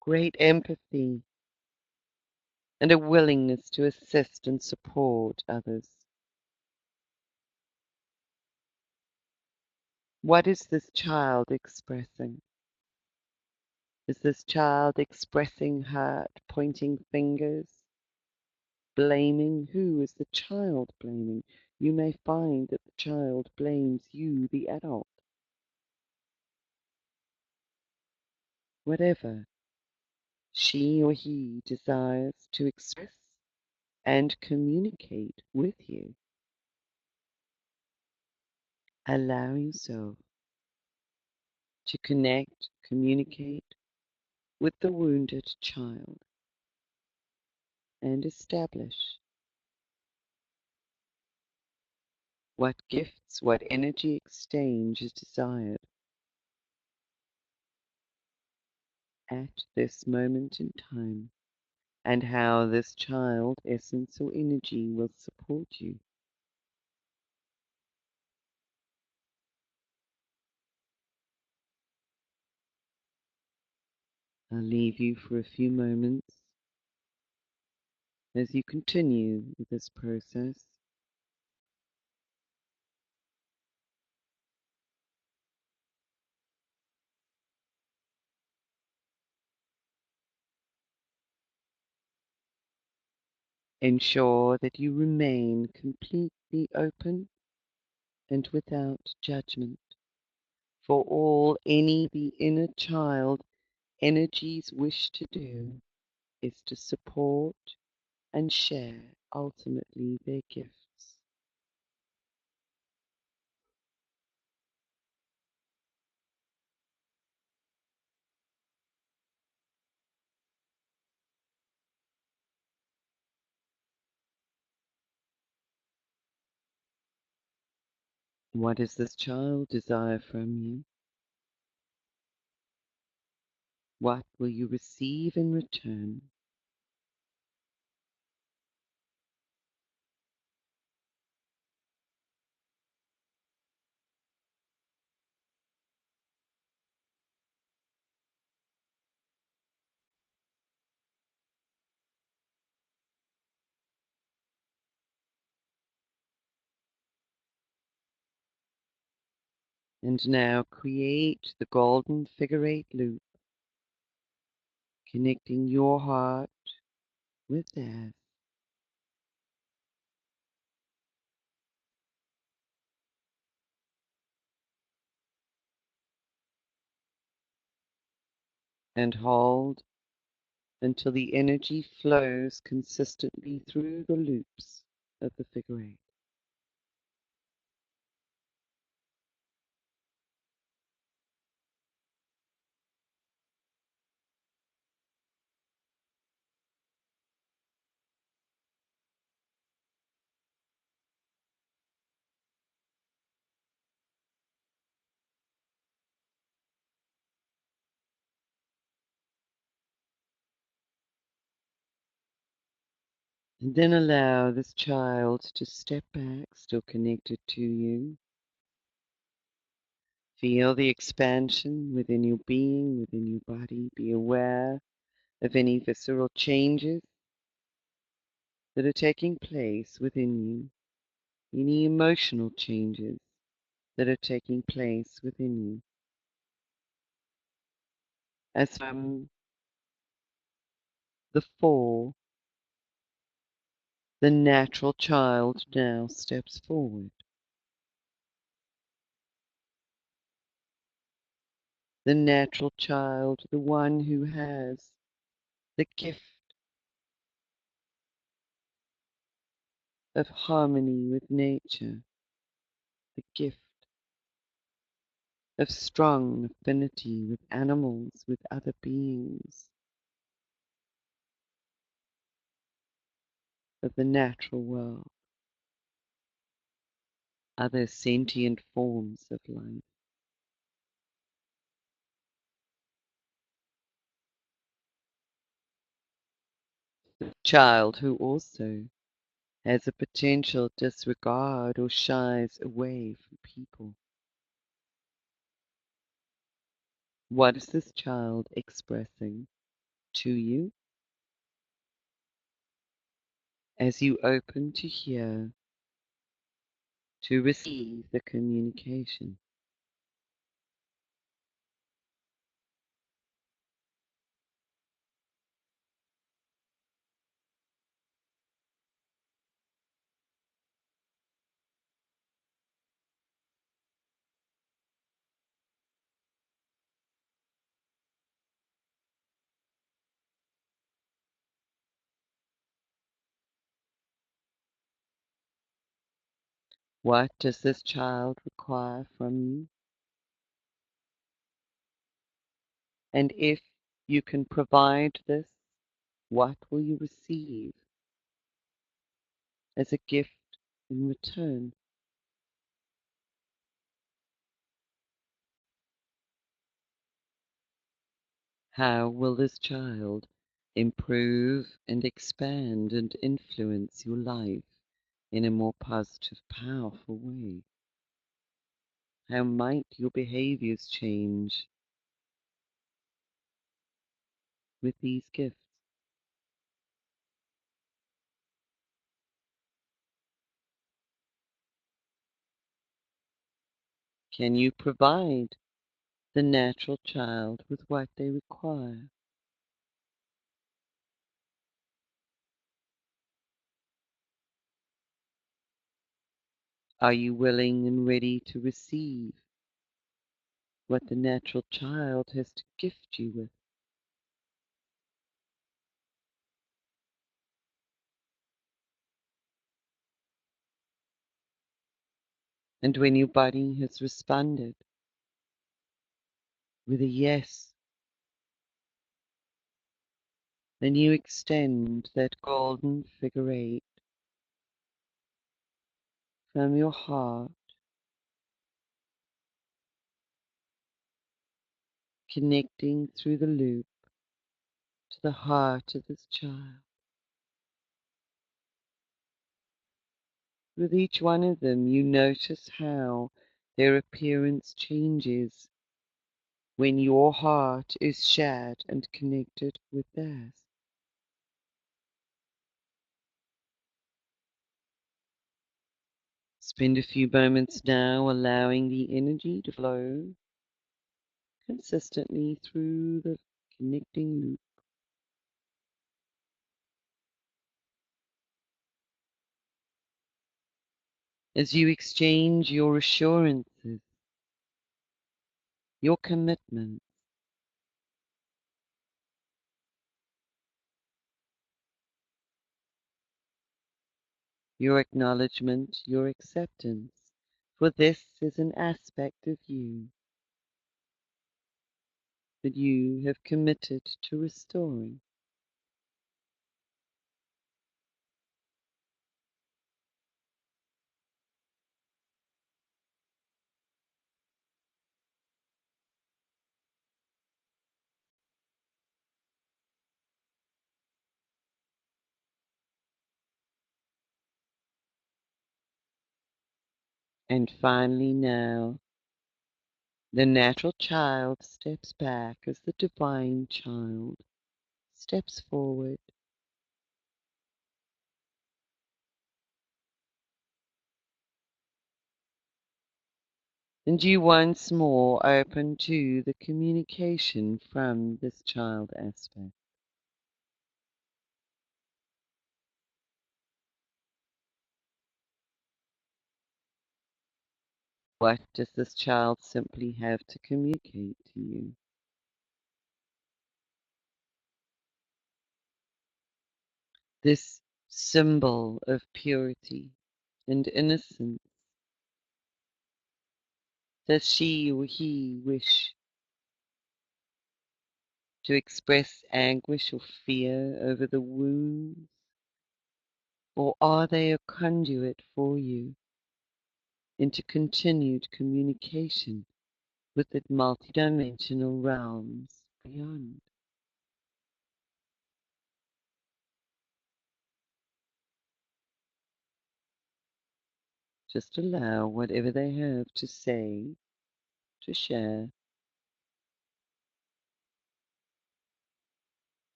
great empathy, and a willingness to assist and support others. What is this child expressing? Is this child expressing hurt, pointing fingers, blaming? Who is the child blaming? You may find that the child blames you, the adult. Whatever she or he desires to express and communicate with you, allow yourself to connect, communicate with the wounded child and establish what gifts, what energy exchange is desired at this moment in time, and how this child essence or energy will support you. I'll leave you for a few moments as you continue with this process. Ensure that you remain completely open and without judgment for all any the inner child energies wish to do is to support and share ultimately their gifts. What does this child desire from you? What will you receive in return? And now create the golden figure eight loop, connecting your heart with theirs. And hold until the energy flows consistently through the loops of the figure eight. And then allow this child to step back, still connected to you. Feel the expansion within your being, within your body. Be aware of any visceral changes that are taking place within you, any emotional changes that are taking place within you. As from the 4 The natural child now steps forward. The natural child, the one who has the gift of harmony with nature, the gift of strong affinity with animals, with other beings, of the natural world, other sentient forms of life. The child who also has a potential disregard or shies away from people. What is this child expressing to you as you open to hear, to receive the communication? What does this child require from you? And if you can provide this, what will you receive as a gift in return? How will this child improve and expand and influence your life in a more positive, powerful way? How might your behaviors change with these gifts? Can you provide the natural child with what they require? Are you willing and ready to receive what the natural child has to gift you with? And when your body has responded with a yes, then you extend that golden figure eight from your heart, connecting through the loop to the heart of this child. With each one of them, you notice how their appearance changes when your heart is shared and connected with theirs. Spend a few moments now allowing the energy to flow consistently through the connecting loop. As you exchange your assurances, your commitments, your acknowledgement, your acceptance, for this is an aspect of you that you have committed to restoring. And finally now, the natural child steps back as the divine child steps forward. And you once more open to the communication from this child aspect. What does this child simply have to communicate to you? This symbol of purity and innocence. Does she or he wish to express anguish or fear over the wounds? Or are they a conduit for you into continued communication with the multidimensional realms beyond? Just allow whatever they have to say, to share,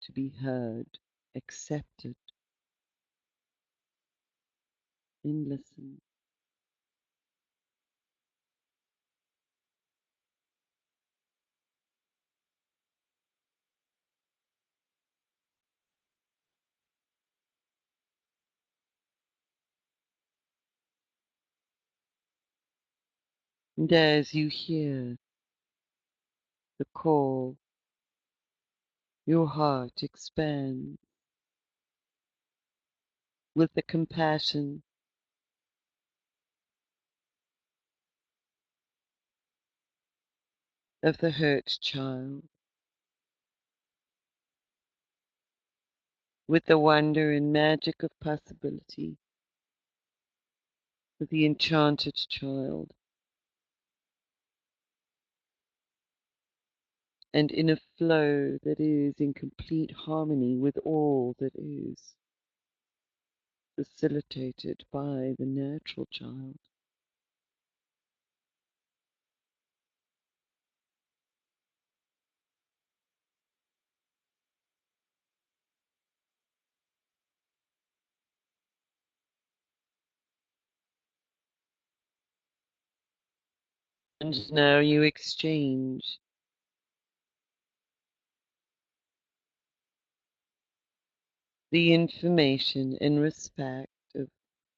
to be heard, accepted, and listen. And as you hear the call, your heart expands with the compassion of the hurt child, with the wonder and magic of possibility of the enchanted child, and in a flow that is in complete harmony with all that is, facilitated by the natural child. And now you exchange the information in respect of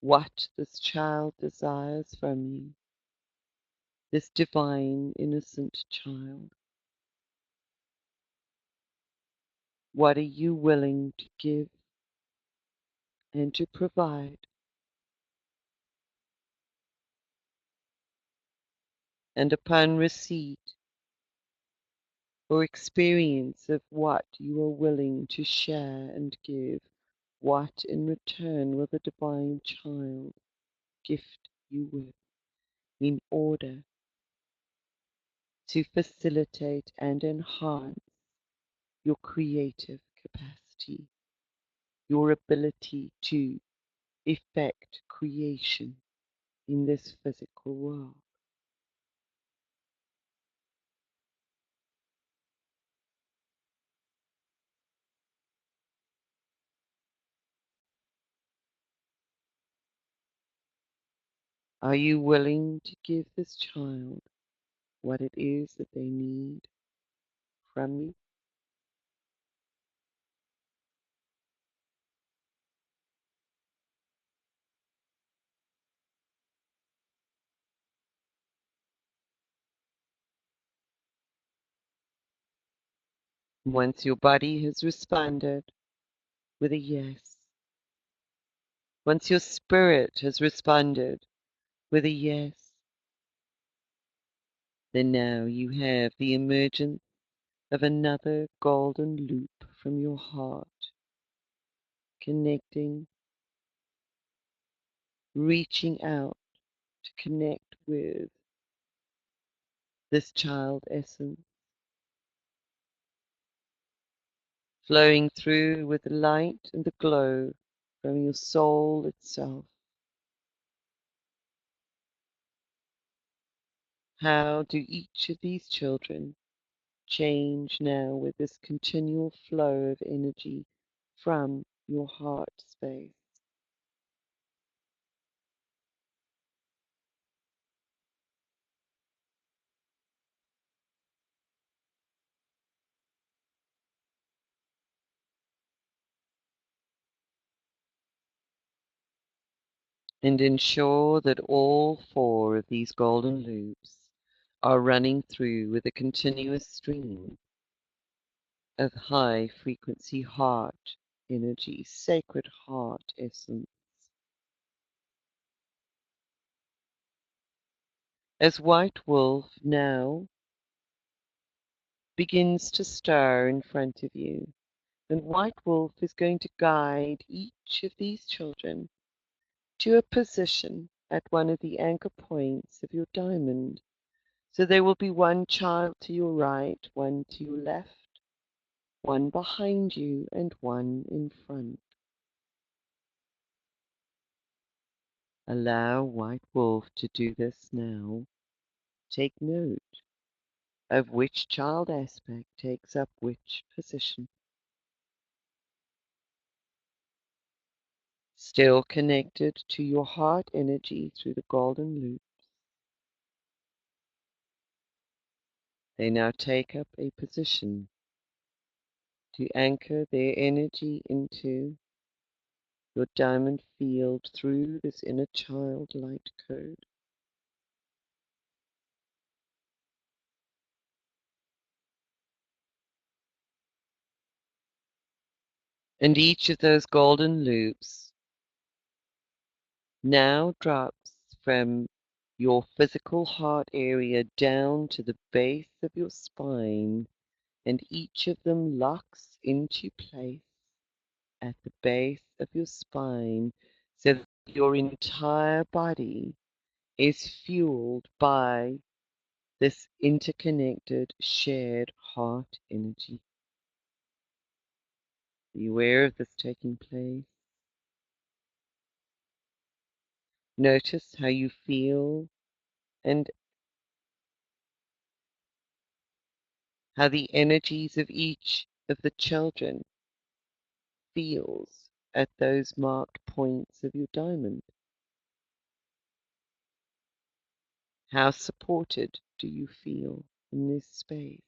what this child desires from you, this divine, innocent child. What are you willing to give and to provide? And upon receipt or experience of what you are willing to share and give, what in return will the divine child gift you with in order to facilitate and enhance your creative capacity, your ability to effect creation in this physical world? Are you willing to give this child what it is that they need from you? Once your body has responded with a yes, once your spirit has responded with a yes, then now you have the emergence of another golden loop from your heart, connecting, reaching out to connect with this child essence, flowing through with the light and the glow from your soul itself. How do each of these children change now with this continual flow of energy from your heart space? And ensure that all four of these golden loops are running through with a continuous stream of high frequency heart energy, sacred heart essence. As White Wolf now begins to stir in front of you, and White Wolf is going to guide each of these children to a position at one of the anchor points of your diamond. So there will be one child to your right, one to your left, one behind you, and one in front. Allow White Wolf to do this now. Take note of which child aspect takes up which position. Still connected to your heart energy through the golden loop, they now take up a position to anchor their energy into your diamond field through this inner child light code. And each of those golden loops now drops from your physical heart area down to the base of your spine, and each of them locks into place at the base of your spine so that your entire body is fueled by this interconnected, shared heart energy. Be aware of this taking place. Notice how you feel and how the energies of each of the children feels at those marked points of your diamond. How supported do you feel in this space?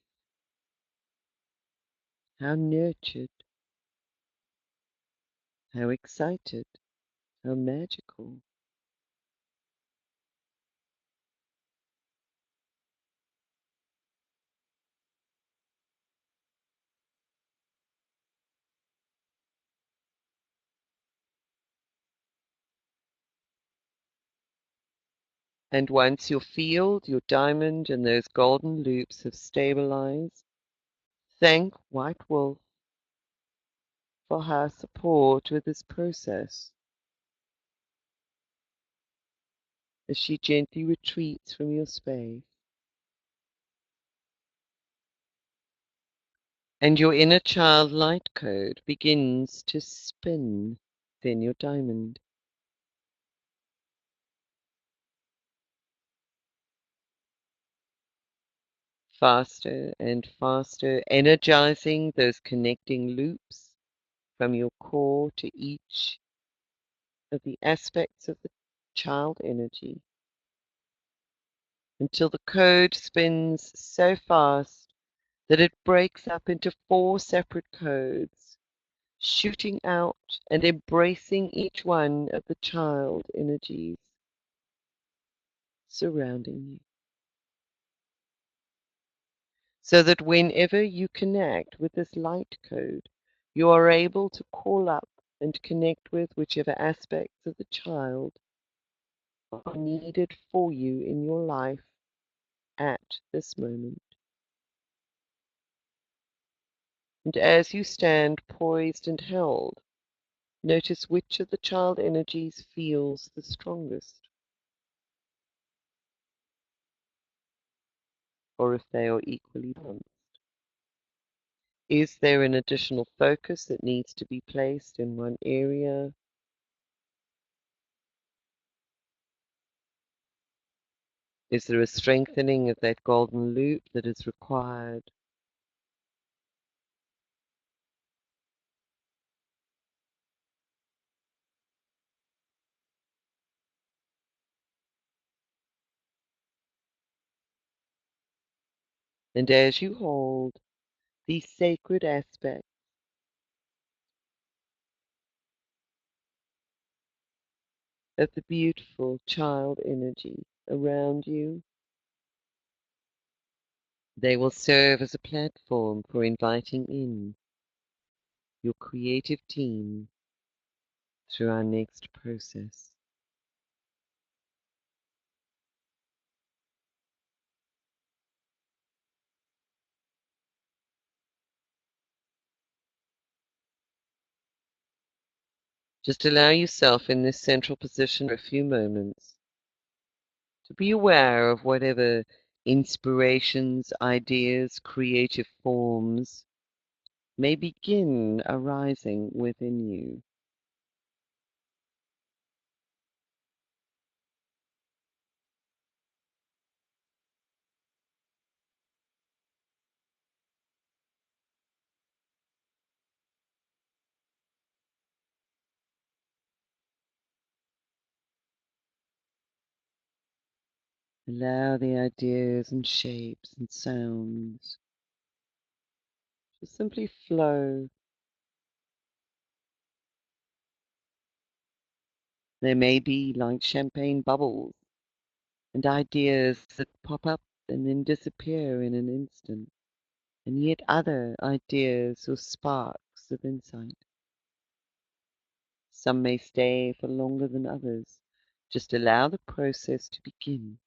How nurtured, how excited, how magical. And once your field, your diamond, and those golden loops have stabilized, thank White Wolf for her support with this process as she gently retreats from your space. And your inner child light code begins to spin within your diamond. Faster and faster, energizing those connecting loops from your core to each of the aspects of the child energy until the code spins so fast that it breaks up into 4 separate codes, shooting out and embracing each one of the child energies surrounding you. So that whenever you connect with this light code, you are able to call up and connect with whichever aspects of the child are needed for you in your life at this moment. And as you stand poised and held, notice which of the child energies feels the strongest, or if they are equally balanced. Is there an additional focus that needs to be placed in one area? Is there a strengthening of that golden loop that is required? And as you hold these sacred aspects, of the beautiful child energy around you. They will serve as a platform for inviting in your creative team through our next process. Just allow yourself in this central position for a few moments to be aware of whatever inspirations, ideas, creative forms may begin arising within you. Allow the ideas and shapes and sounds to simply flow. They may be like champagne bubbles and ideas that pop up and then disappear in an instant, and yet other ideas or sparks of insight. Some may stay for longer than others. Just allow the process to begin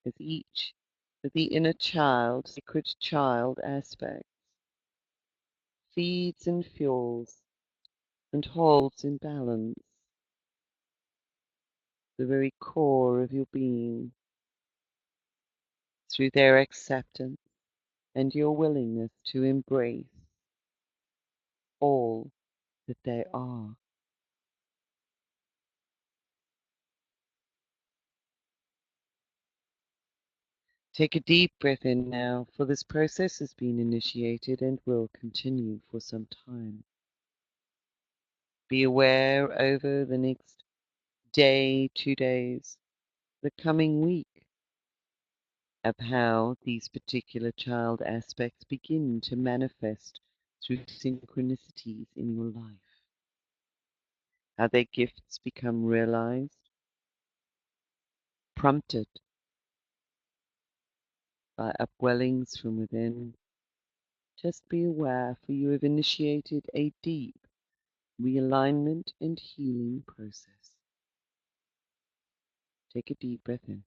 as each of the inner child, sacred child aspects feeds and fuels and holds in balance the very core of your being through their acceptance and your willingness to embrace all that they are. Take a deep breath in now, for this process has been initiated and will continue for some time. Be aware over the next day, 2 days, the coming week, of how these particular child aspects begin to manifest through synchronicities in your life, how their gifts become realized, prompted by upwellings from within. Just be aware, for you have initiated a deep realignment and healing process. Take a deep breath in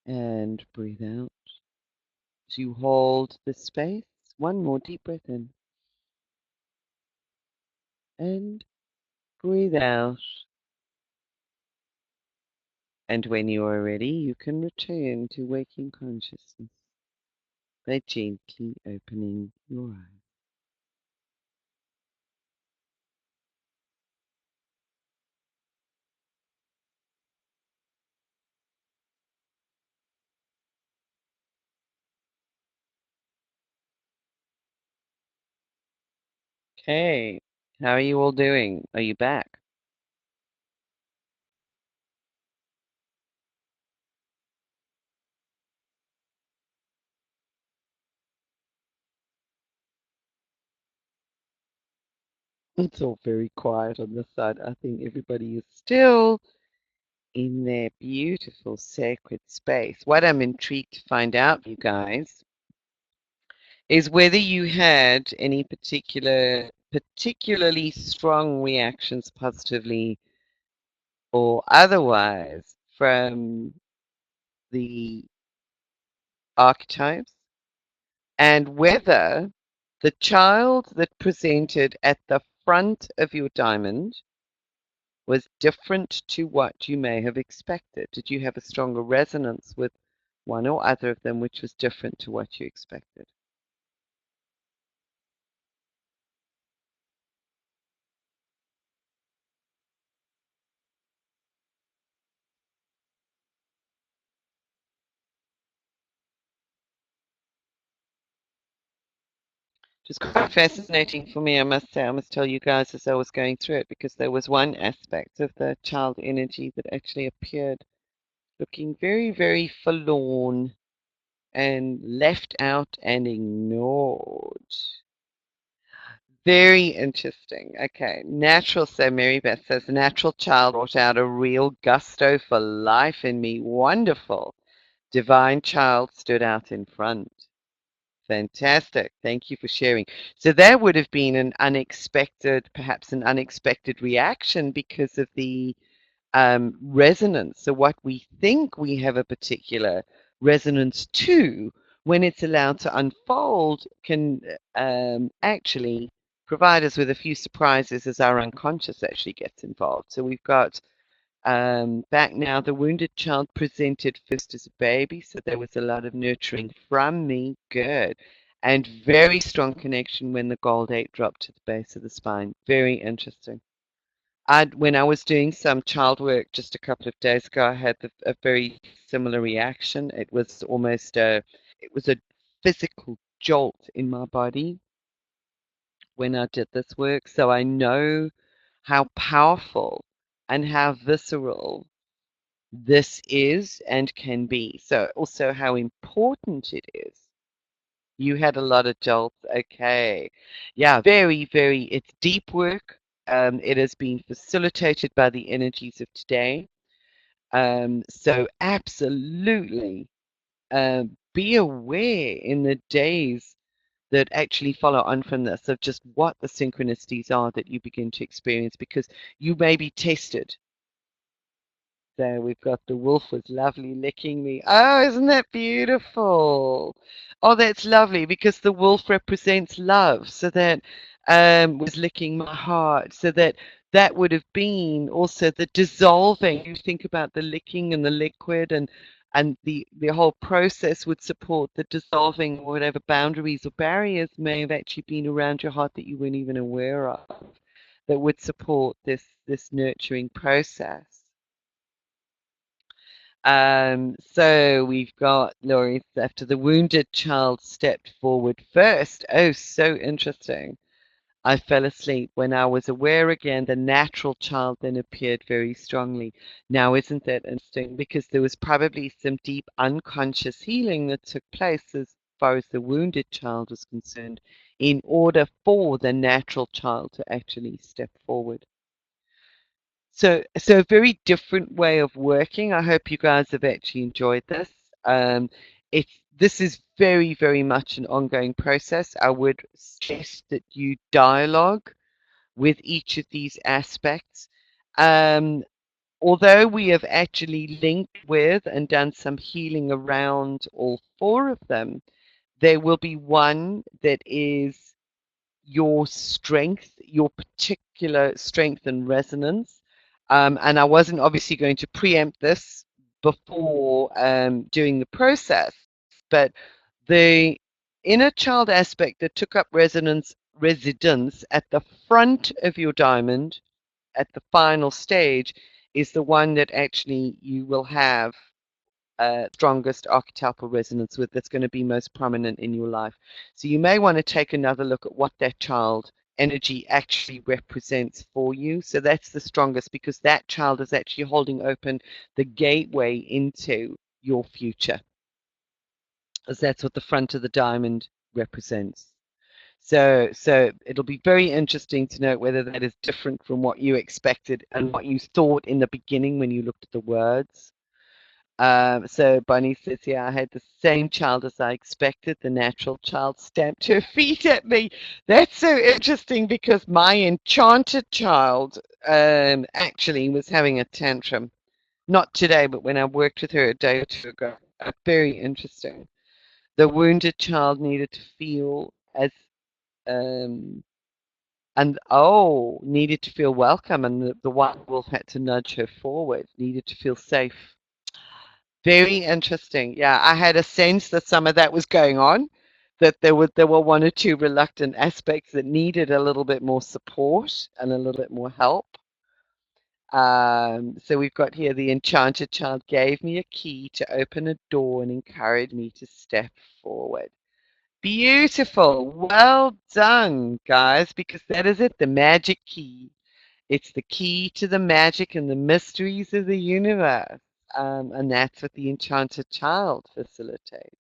and breathe out. As you hold the space, one more deep breath in and breathe out. And when you are ready, you can return to waking consciousness by gently opening your eyes. Okay, how are you all doing? Are you back? It's all very quiet on this side. I think everybody is still in their beautiful sacred space. What I'm intrigued to find out, you guys, is whether you had any particularly strong reactions, positively or otherwise, from the archetypes, and whether the child that presented at the front of your diamond was different to what you may have expected. Did you have a stronger resonance with one or other of them which was different to what you expected? It was quite fascinating for me, I must say. I must tell you guys as I was going through it, because there was one aspect of the child energy that actually appeared looking very, very forlorn and left out and ignored. Very interesting. Okay. Natural, so Mary Beth says, natural child brought out a real gusto for life in me. Wonderful. Divine child stood out in front. Fantastic. Thank you for sharing. So that would have been an unexpected, perhaps an unexpected reaction because of the resonance. So what we think we have a particular resonance to, when it's allowed to unfold, can actually provide us with a few surprises as our unconscious actually gets involved. So we've got back now, the wounded child presented first as a baby, so there was a lot of nurturing from me. Good. And very strong connection when the gold 8 dropped to the base of the spine. Very interesting. When I was doing some child work just a couple of days ago, I had a very similar reaction. It was a physical jolt in my body when I did this work. So I know how powerful and how visceral this is and can be. So also how important it is. You had a lot of jolts. Okay. Yeah, very, very, it's deep work. It has been facilitated by the energies of today. So absolutely be aware in the days that actually follow on from this of just what the synchronicities are that you begin to experience because you may be tested. So we've got the wolf was lovely licking me. Oh, isn't that beautiful? Oh, that's lovely because the wolf represents love. So that was licking my heart. So that would have been also the dissolving. You think about the licking and the liquid and the whole process would support the dissolving or whatever boundaries or barriers may have actually been around your heart that you weren't even aware of that would support this nurturing process. So we've got Laurie after the wounded child stepped forward first. Oh, so interesting. I fell asleep. When I was aware again, the natural child then appeared very strongly. Now, isn't that interesting? Because there was probably some deep unconscious healing that took place as far as the wounded child was concerned, in order for the natural child to actually step forward. So a very different way of working. I hope you guys have actually enjoyed this. Um, this is very, very much an ongoing process. I would suggest that you dialogue with each of these aspects. Um, Although we have actually linked with and done some healing around all four of them, there will be one that is your strength, your particular strength and resonance. And I wasn't obviously going to preempt this before doing the process, but the inner child aspect that took up residence at the front of your diamond at the final stage is the one that actually you will have strongest archetypal resonance with that's going to be most prominent in your life. So you may want to take another look at what that child energy actually represents for you. So that's the strongest because that child is actually holding open the gateway into your future, as that's what the front of the diamond represents. So it'll be very interesting to know whether that is different from what you expected and what you thought in the beginning when you looked at the words. So Bunny says, yeah, I had the same child as I expected. The natural child stamped her feet at me. That's so interesting because my enchanted child actually was having a tantrum. Not today, but when I worked with her a day or two ago. Very interesting. The wounded child needed to feel as um, and needed to feel welcome, and the white wolf had to nudge her forward. Needed to feel safe. Very interesting. Yeah, I had a sense that some of that was going on, that there were one or two reluctant aspects that needed a little bit more support and a little bit more help. So we've got here the enchanted child gave me a key to open a door and encouraged me to step forward. Beautiful. Well done, guys, because that is it, the magic key. It's the key to the magic and the mysteries of the universe. And that's what the enchanted child facilitates.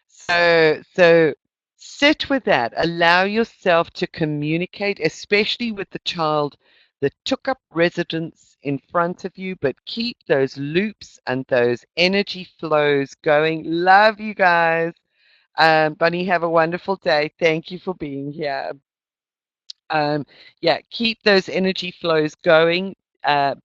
So Sit with that. Allow yourself to communicate, especially with the child that took up residence in front of you, but keep those loops and those energy flows going. Love you guys. Bunny, have a wonderful day. Thank you for being here. Um, yeah, keep those energy flows going.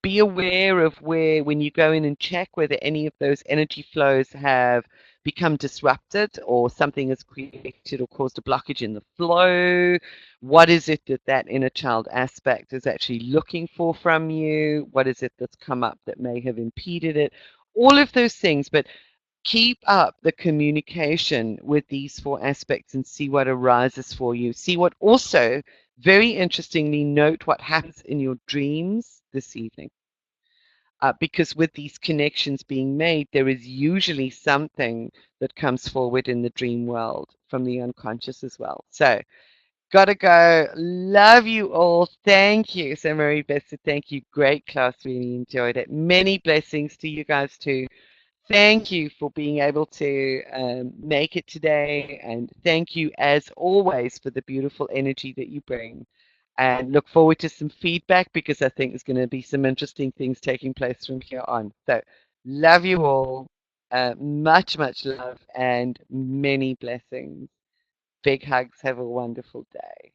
Be aware of where, when you go in and check whether any of those energy flows have become disrupted or something has created or caused a blockage in the flow. What is it that that inner child aspect is actually looking for from you? What is it that's come up that may have impeded it? All of those things, but keep up the communication with these four aspects and see what arises for you. See what also, very interestingly, note what happens in your dreams this evening. Because with these connections being made, there is usually something that comes forward in the dream world from the unconscious as well. So, gotta go. Love you all. Thank you. So, Mary Bessa, thank you. Great class. Really enjoyed it. Many blessings to you guys too. Thank you for being able to make it today. And thank you, as always, for the beautiful energy that you bring. And look forward to some feedback because I think there's going to be some interesting things taking place from here on. So, love you all. Much, much love and many blessings. Big hugs. Have a wonderful day.